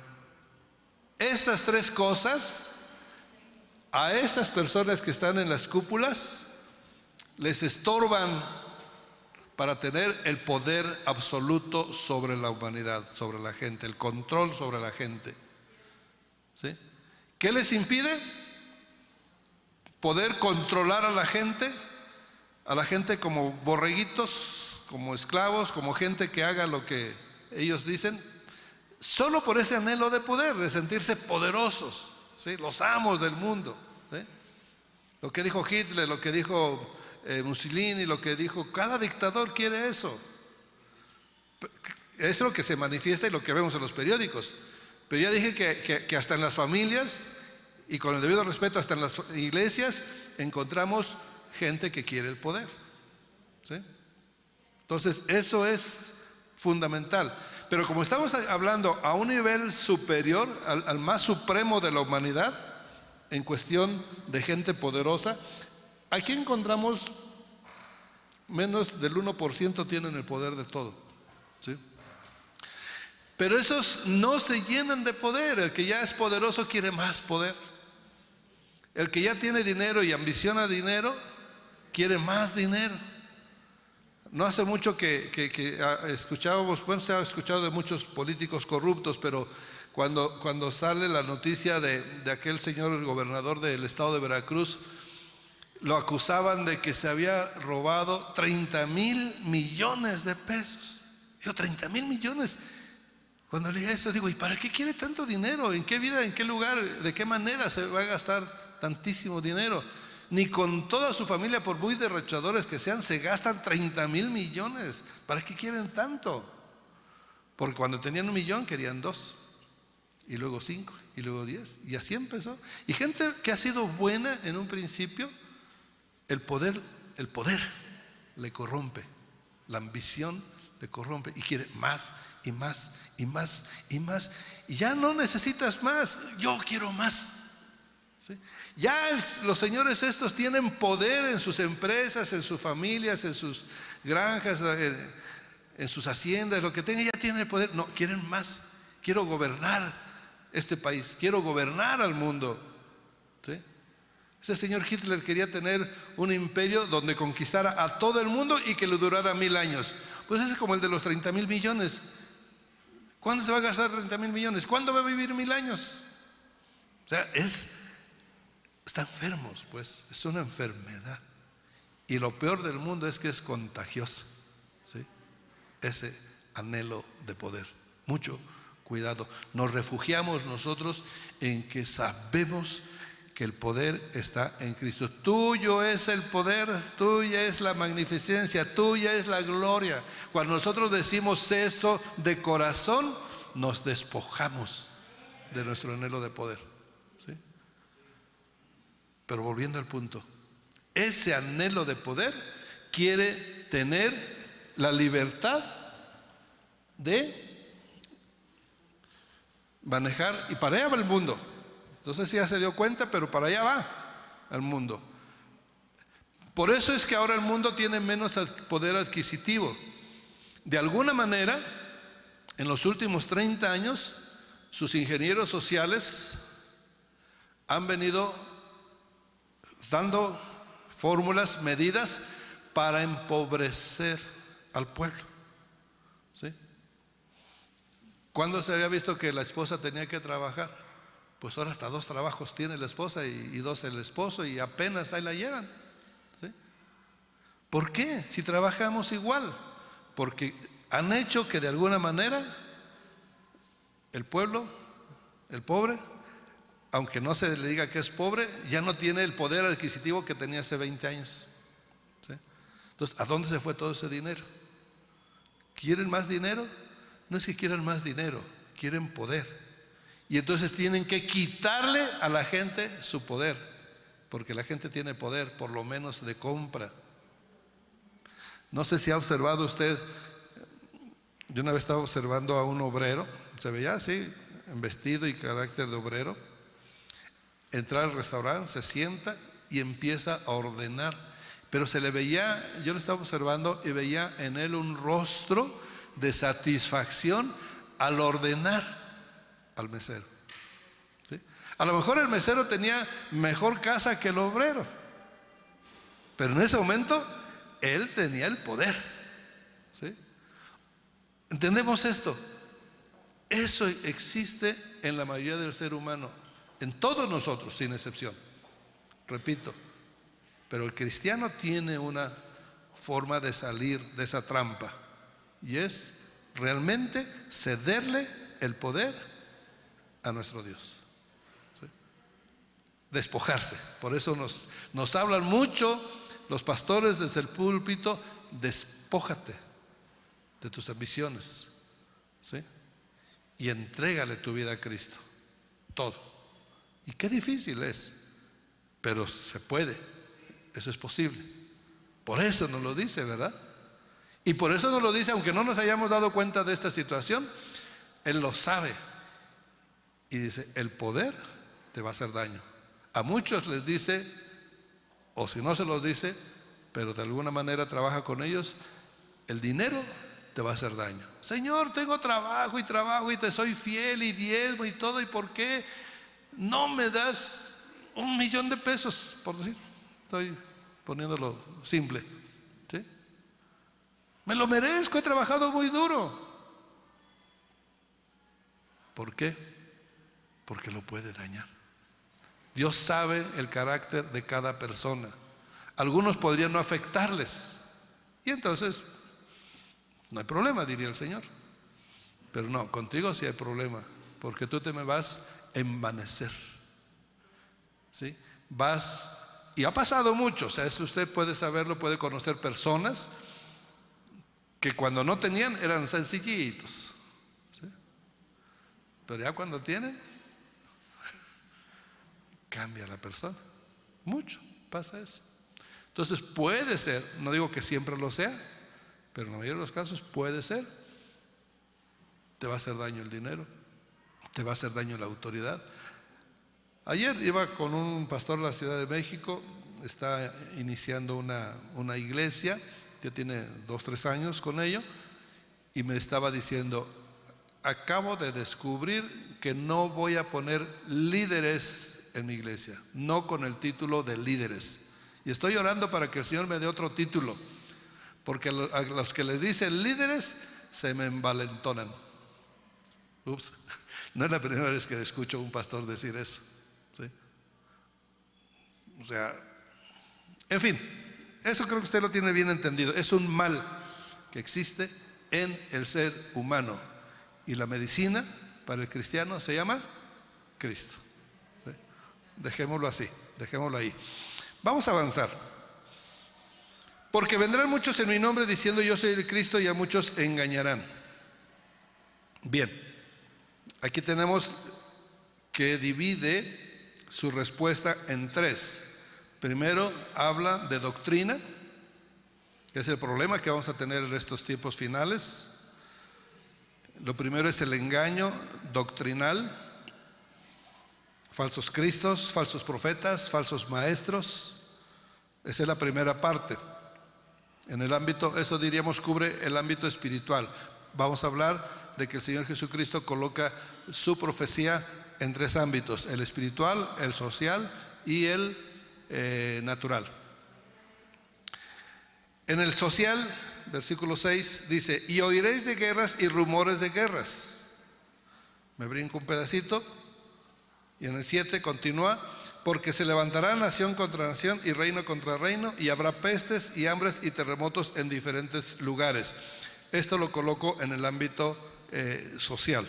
estas tres cosas a estas personas que están en las cúpulas les estorban para tener el poder absoluto sobre la humanidad, sobre la gente, el control sobre la gente, ¿sí? ¿Qué les impide? Poder controlar a la gente como borreguitos, como esclavos, como gente que haga lo que ellos dicen, solo por ese anhelo de poder, de sentirse poderosos, ¿sí? Los amos del mundo, ¿sí? Lo que dijo Hitler, lo que dijo Mussolini, lo que dijo, cada dictador quiere eso. Es lo que se manifiesta y lo que vemos en los periódicos. Pero ya dije que hasta en las familias, y con el debido respeto, hasta en las iglesias, encontramos gente que quiere el poder, ¿sí? Entonces, eso es fundamental. Pero como estamos hablando a un nivel superior, al más supremo de la humanidad, en cuestión de gente poderosa, aquí encontramos menos del 1% tienen el poder de todo, ¿sí? Pero esos no se llenan de poder. El que ya es poderoso quiere más poder. El que ya tiene dinero y ambiciona dinero, quiere más dinero. No hace mucho que escuchábamos, bueno, se ha escuchado de muchos políticos corruptos, pero cuando sale la noticia de aquel señor gobernador del estado de Veracruz, lo acusaban de que se había robado 30,000 millones de pesos. Digo, 30,000 millones. Cuando leía eso digo, ¿y para qué quiere tanto dinero? ¿En qué vida, en qué lugar, de qué manera se va a gastar tantísimo dinero? Ni con toda su familia, por muy derrochadores que sean, se gastan 30,000 millones. ¿Para qué quieren tanto? Porque cuando tenían 1,000,000 querían 2, y luego 5, y luego 10, y así empezó. Y gente que ha sido buena en un principio, el poder le corrompe, la ambición le corrompe y quiere más y más y más y más, y ya no necesitas más, yo quiero más, ¿sí? Ya los señores estos tienen poder en sus empresas, en sus familias, en sus granjas, en sus haciendas, lo que tengan, ya tienen el poder. No, quieren más. Quiero gobernar este país, quiero gobernar al mundo, ¿sí? Ese señor Hitler quería tener un imperio donde conquistara a todo el mundo y que le durara 1000 años. Pues ese es como el de los 30,000 millones. ¿Cuándo se va a gastar 30,000 millones? ¿Cuándo va a vivir 1000 años? O sea, está enfermos, pues, es una enfermedad. Y lo peor del mundo es que es contagiosa, ¿sí? Ese anhelo de poder. Mucho cuidado. Nos refugiamos nosotros en que sabemos que el poder está en Cristo. Tuyo es el poder, tuya es la magnificencia, tuya es la gloria. Cuando nosotros decimos eso de corazón, nos despojamos de nuestro anhelo de poder, ¿sí? Pero volviendo al punto, ese anhelo de poder quiere tener la libertad de manejar, y para allá va el mundo. Entonces ya se dio cuenta, pero para allá va el mundo. Por eso es que ahora el mundo tiene menos poder adquisitivo. De alguna manera, en los últimos 30 años, sus ingenieros sociales han venido dando fórmulas, medidas para empobrecer al pueblo, ¿sí? ¿Cuándo se había visto que la esposa tenía que trabajar? Pues ahora hasta 2 trabajos tiene la esposa y 2 el esposo, y apenas ahí la llevan, ¿sí? ¿Por qué? Si trabajamos igual. Porque han hecho que de alguna manera el pueblo, el pobre, aunque no se le diga que es pobre, ya no tiene el poder adquisitivo que tenía hace 20 años, ¿sí? Entonces, ¿a dónde se fue todo ese dinero? ¿Quieren más dinero? No es que quieran más dinero, quieren poder. Y entonces tienen que quitarle a la gente su poder, porque la gente tiene poder, por lo menos de compra. No sé si ha observado usted, yo una vez estaba observando a un obrero, se veía así, en vestido y carácter de obrero, entrar al restaurante, se sienta y empieza a ordenar, pero se le veía, yo lo estaba observando y veía en él un rostro de satisfacción al ordenar al mesero, ¿sí? A lo mejor el mesero tenía mejor casa que el obrero, pero en ese momento él tenía el poder, ¿sí? ¿Entendemos esto? Eso existe en la mayoría del ser humano, en todos nosotros, sin excepción. Repito, pero el cristiano tiene una forma de salir de esa trampa, y es realmente cederle el poder a nuestro Dios. ¿Sí? Despojarse. Por eso nos hablan mucho los pastores desde el púlpito: despójate de tus ambiciones, ¿sí? Y entrégale tu vida a Cristo, todo. Y qué difícil es, pero se puede, eso es posible. Por eso nos lo dice, ¿verdad? Y por eso nos lo dice, aunque no nos hayamos dado cuenta de esta situación, Él lo sabe. Y dice: el poder te va a hacer daño. A muchos les dice, o si no se los dice, pero de alguna manera trabaja con ellos: el dinero te va a hacer daño. Señor, tengo trabajo y te soy fiel y diezmo y todo, ¿y por qué no me das $1,000,000? Por decir, estoy poniéndolo simple, ¿sí? Me lo merezco, he trabajado muy duro. ¿Por qué? Porque lo puede dañar. Dios sabe el carácter de cada persona. Algunos podrían no afectarles, y entonces no hay problema, diría el Señor. Pero no, contigo sí hay problema, porque tú te me vas a envanecer, ¿sí? Vas, y ha pasado mucho, o sea, si usted puede saberlo, puede conocer personas que cuando no tenían eran sencillitos, ¿sí? Pero ya cuando tienen, cambia la persona. Mucho pasa eso. Entonces puede ser, no digo que siempre lo sea, pero en la mayoría de los casos puede ser. Te va a hacer daño el dinero, te va a hacer daño la autoridad. Ayer iba con un pastor de la Ciudad de México, está iniciando una iglesia, ya tiene 2-3 años con ello, y me estaba diciendo: acabo de descubrir que no voy a poner líderes en mi iglesia, no con el título de líderes, y estoy orando para que el Señor me dé otro título, porque a los que les dicen líderes se me envalentonan. Ups, no es la primera vez que escucho a un pastor decir eso, ¿sí? O sea, en fin, eso creo que usted lo tiene bien entendido. Es un mal que existe en el ser humano, y la medicina para el cristiano se llama Cristo, ¿sí? Dejémoslo así, dejémoslo ahí. Vamos a avanzar. Porque vendrán muchos en mi nombre diciendo: yo soy el Cristo, y a muchos engañarán. Bien, aquí tenemos que divide su respuesta en 3. Primero habla de doctrina, que es el problema que vamos a tener en estos tiempos finales. Lo primero es el engaño doctrinal, falsos cristos, falsos profetas, falsos maestros. Esa es la primera parte. En el ámbito, eso diríamos cubre el ámbito espiritual. Vamos a hablar de que el Señor Jesucristo coloca su profecía en 3 ámbitos: el espiritual, el social y el natural. En el social, versículo 6 dice: y oiréis de guerras y rumores de guerras. Me brinco un pedacito, y en el 7 continúa: porque se levantará nación contra nación y reino contra reino, y habrá pestes y hambres y terremotos en diferentes lugares. Esto lo coloco en el ámbito social.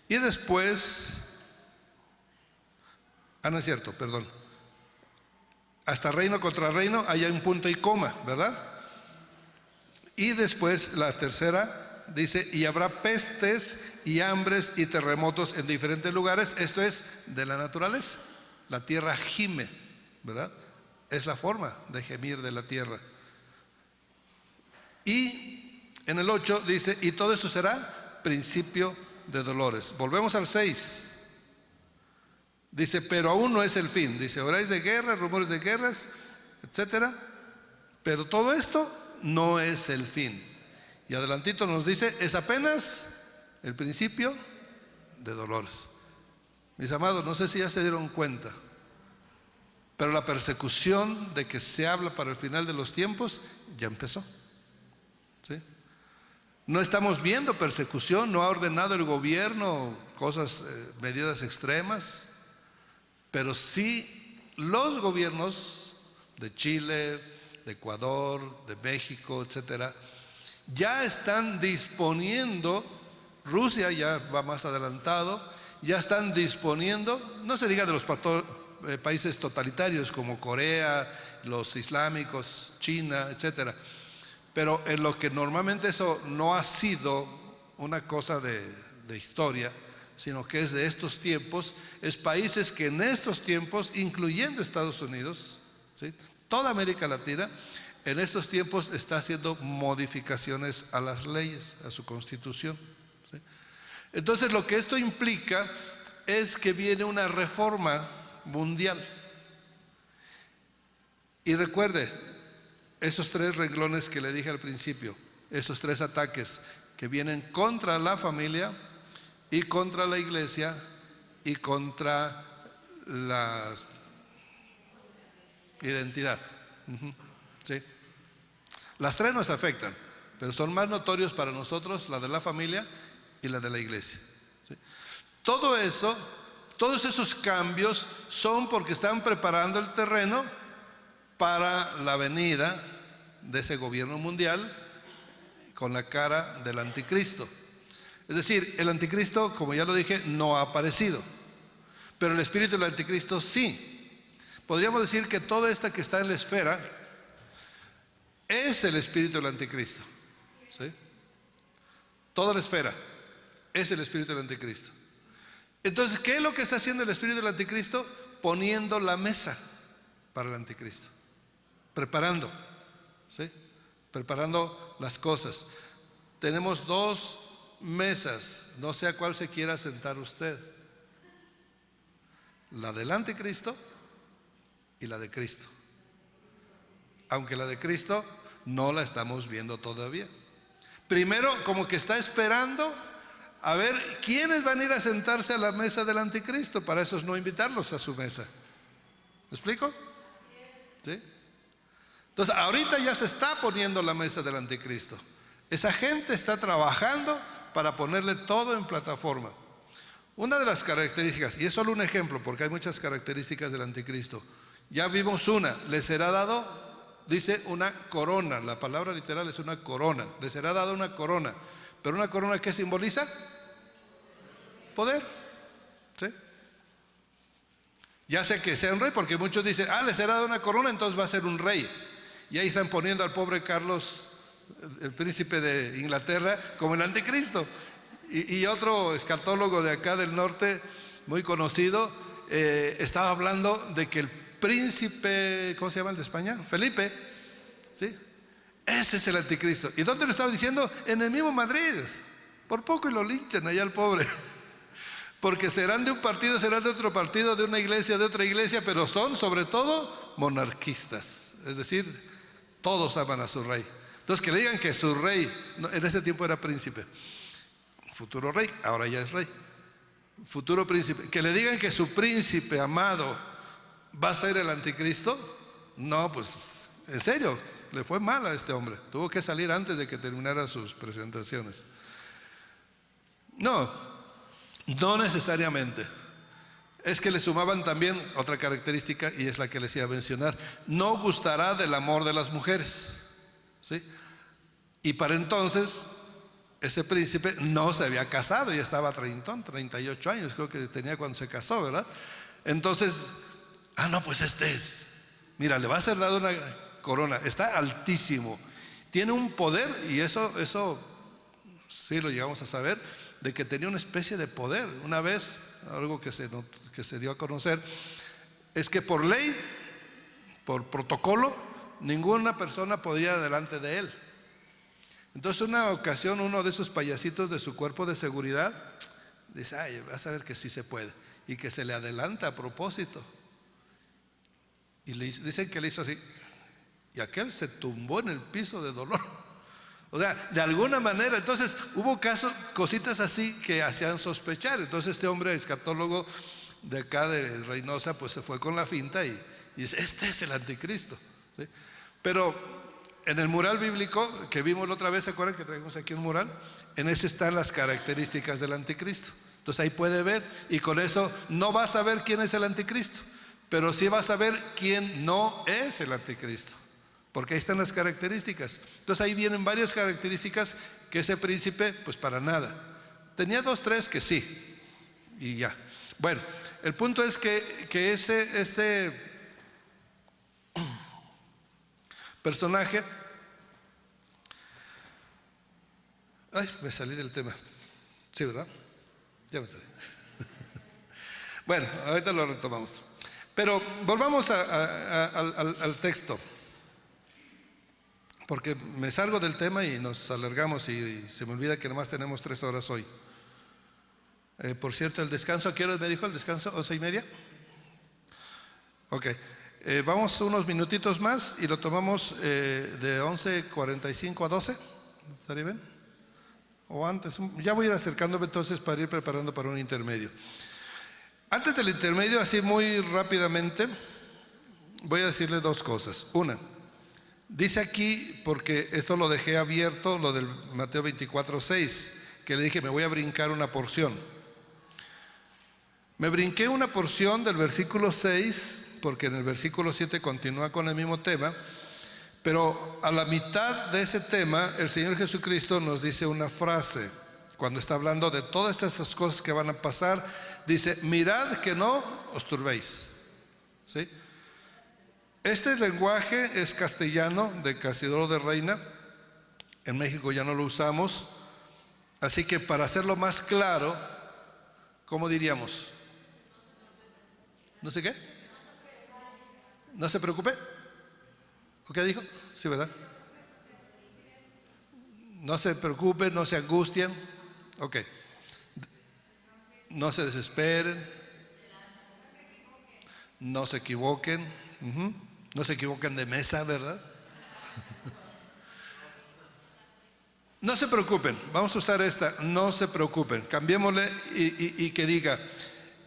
Y después, no es cierto, perdón, hasta reino contra reino hay un punto y coma, ¿verdad? Y después la tercera dice: y habrá pestes y hambres y terremotos en diferentes lugares. Esto es de la naturaleza. La tierra gime, ¿verdad? Es la forma de gemir de la tierra. Y en el 8 dice: y todo eso será principio de dolores. Volvemos al 6. Dice: pero aún no es el fin. Dice: oráis de guerra, rumores de guerras, etcétera. Pero todo esto no es el fin. Y adelantito nos dice: es apenas el principio de dolores. Mis amados, no sé si ya se dieron cuenta, pero la persecución de que se habla para el final de los tiempos ya empezó, ¿sí? No estamos viendo persecución, no ha ordenado el gobierno cosas, medidas extremas, pero sí los gobiernos de Chile, de Ecuador, de México, etcétera, ya están disponiendo, Rusia ya va más adelantado, ya están disponiendo, no se diga de los países totalitarios como Corea, los islámicos, China, etcétera, pero en lo que normalmente eso no ha sido una cosa de historia, sino que es de estos tiempos, es países que en estos tiempos, incluyendo Estados Unidos, ¿sí?, toda América Latina, en estos tiempos está haciendo modificaciones a las leyes, a su constitución, ¿sí? Entonces lo que esto implica es que viene una reforma mundial. Y recuerde, esos 3 renglones que le dije al principio, esos 3 ataques que vienen contra la familia y contra la iglesia y contra la identidad. ¿Sí? Las 3 nos afectan, pero son más notorios para nosotros la de la familia y la de la iglesia. ¿Sí? Todo eso, todos esos cambios son porque están preparando el terreno para la venida de ese gobierno mundial con la cara del anticristo. Es decir, el anticristo, como ya lo dije, no ha aparecido, pero el espíritu del anticristo sí. Podríamos decir que toda esta que está en la esfera es el espíritu del anticristo, ¿sí? Toda la esfera es el espíritu del anticristo. Entonces, ¿qué es lo que está haciendo el espíritu del anticristo? Poniendo la mesa para el anticristo, preparando, ¿sí?, preparando las cosas. Tenemos 2 mesas, no sé a cuál se quiera sentar usted, la del anticristo y la de Cristo, aunque la de Cristo no la estamos viendo todavía. Primero, como que está esperando a ver quiénes van a ir a sentarse a la mesa del anticristo, para eso es no invitarlos a su mesa. ¿Me explico? ¿Sí? Entonces, ahorita ya se está poniendo la mesa del anticristo. Esa gente está trabajando para ponerle todo en plataforma. Una de las características, y es solo un ejemplo porque hay muchas características del anticristo, ya vimos una, le será dado, dice, una corona, la palabra literal es una corona, le será dada una corona, pero una corona ¿qué simboliza? Poder, ¿sí? Ya sé que sea un rey, porque muchos dicen, le será dada una corona, entonces va a ser un rey, y ahí están poniendo al pobre Carlos, el príncipe de Inglaterra, como el anticristo. Y otro escatólogo de acá del norte, muy conocido, estaba hablando de que el príncipe, ¿cómo se llama el de España? Felipe, ¿sí? Ese es el anticristo. ¿Y dónde lo estaba diciendo? En el mismo Madrid. Por poco y lo linchan allá al pobre. Porque serán de un partido, serán de otro partido, de una iglesia, de otra iglesia, pero son sobre todo monarquistas. Es decir, todos aman a su rey. Entonces que le digan que su rey, en ese tiempo era príncipe, futuro rey, ahora ya es rey, futuro príncipe, que le digan que su príncipe amado va a ser el anticristo, no, pues en serio, le fue mal a este hombre, tuvo que salir antes de que terminara sus presentaciones. No necesariamente. Es que le sumaban también otra característica, y es la que les iba a mencionar: no gustará del amor de las mujeres, ¿sí? Y para entonces ese príncipe no se había casado, ya estaba 38 años creo que tenía cuando se casó, ¿verdad? Entonces, no, pues este es, mira, le va a ser dado una corona, está altísimo, tiene un poder, y eso sí lo llegamos a saber, de que tenía una especie de poder. Una vez, algo que se dio a conocer, es que por ley, por protocolo, ninguna persona podía ir delante de él. Entonces, una ocasión, uno de esos payasitos de su cuerpo de seguridad dice, vas a ver que sí se puede, y que se le adelanta a propósito, y dicen que le hizo así, y aquel se tumbó en el piso de dolor. O sea, de alguna manera, entonces hubo cositas así que hacían sospechar. Entonces este hombre escatólogo de acá de Reynosa, pues se fue con la finta y dice, este es el anticristo, ¿sí? Pero en el mural bíblico que vimos la otra vez, ¿se acuerdan que traemos aquí un mural? En ese están las características del anticristo. Entonces ahí puede ver, y con eso no vas a ver quién es el anticristo, pero sí vas a ver quién no es el anticristo. porque ahí están las características. Entonces ahí vienen varias características que ese príncipe, pues para nada. Tenía 2, 3 que sí, y ya. Bueno, el punto es que este personaje, ay, me salí del tema, sí, ¿verdad? Ya me salí. Bueno, ahorita lo retomamos. Pero volvamos al texto, porque me salgo del tema y nos alargamos y se me olvida que nomás tenemos 3 horas hoy. Por cierto, el descanso, ¿a qué hora me dijo el descanso? ¿11:30? Ok, vamos unos minutitos más y lo tomamos de 11:45 a 12, ¿estaría bien? O antes, ya voy a ir acercándome entonces para ir preparando para un intermedio. Antes del intermedio, así muy rápidamente, voy a decirle 2 cosas. Una, dice aquí, porque esto lo dejé abierto, lo del Mateo 24:6, que le dije me voy a brincar una porción. Me brinqué una porción del versículo 6, porque en el versículo 7 continúa con el mismo tema, pero a la mitad de ese tema el Señor Jesucristo nos dice una frase, cuando está hablando de todas estas cosas que van a pasar, dice, mirad que no os turbéis. ¿Sí? Este lenguaje es castellano, de Castidoro de Reina, en México ya no lo usamos, así que para hacerlo más claro, ¿cómo diríamos? ¿No sé qué? ¿No se preocupe? ¿O qué dijo? Sí, ¿verdad? No se preocupen, no se angustien. Ok. No se desesperen. No se equivoquen. No se equivoquen de mesa, ¿verdad? No se preocupen. Vamos a usar esta. No se preocupen. Cambiémosle y que diga,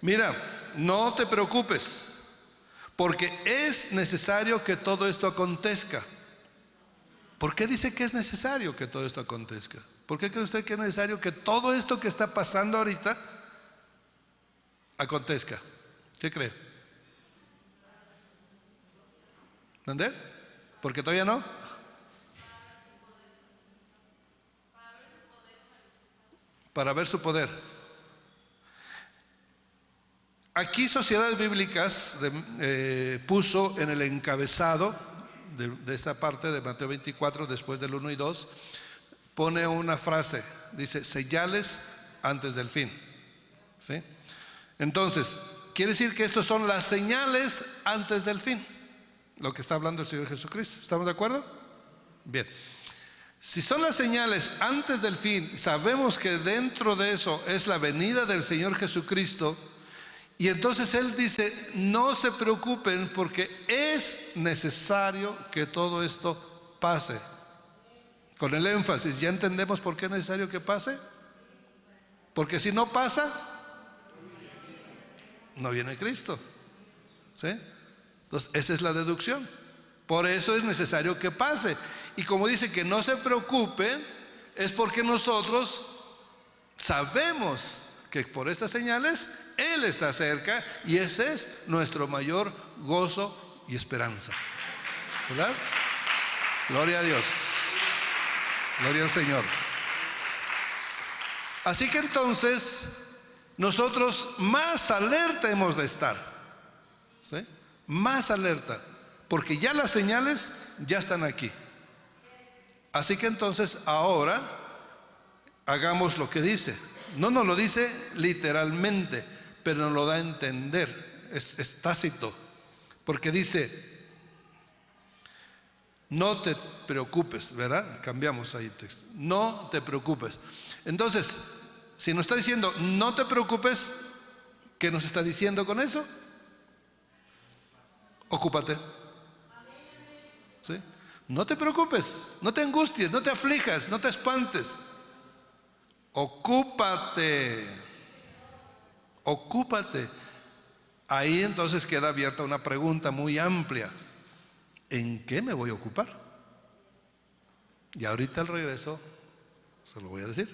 mira, no te preocupes, porque es necesario que todo esto acontezca. ¿Por qué dice que es necesario que todo esto acontezca? ¿Por qué cree usted que es necesario que todo esto que está pasando ahorita acontezca? ¿Qué cree? ¿Dónde? ¿Porque todavía no? Para ver su poder. Aquí Sociedades Bíblicas puso en el encabezado de esta parte de Mateo 24, después del 1 y 2, pone una frase, dice, señales antes del fin. ¿Sí? Entonces, quiere decir que estos son las señales antes del fin, lo que está hablando el Señor Jesucristo. ¿Estamos de acuerdo? Bien. Si son las señales antes del fin, sabemos que dentro de eso es la venida del Señor Jesucristo. Y entonces Él dice, no se preocupen porque es necesario que todo esto pase. Con el énfasis, ¿ya entendemos por qué es necesario que pase? Porque si no pasa, no viene Cristo. ¿Sí? Entonces, esa es la deducción. Por eso es necesario que pase. Y como dice que no se preocupen, es porque nosotros sabemos que por estas señales Él está cerca y ese es nuestro mayor gozo y esperanza. ¿Verdad? Gloria a Dios. Gloria al Señor. Así que entonces nosotros más alerta hemos de estar. ¿Sí? Más alerta, porque ya las señales ya están aquí. Así que entonces ahora hagamos lo que dice. No nos lo dice literalmente, pero nos lo da a entender. Es tácito, porque dice, no te preocupes, ¿verdad? Cambiamos ahí el texto. No te preocupes. Entonces, si nos está diciendo no te preocupes, ¿qué nos está diciendo con eso? Ocúpate. ¿Sí? No te preocupes, no te angusties, no te aflijas, no te espantes. Ocúpate. Ocúpate. Ahí entonces queda abierta una pregunta muy amplia. ¿En qué me voy a ocupar? Y ahorita al regreso se lo voy a decir.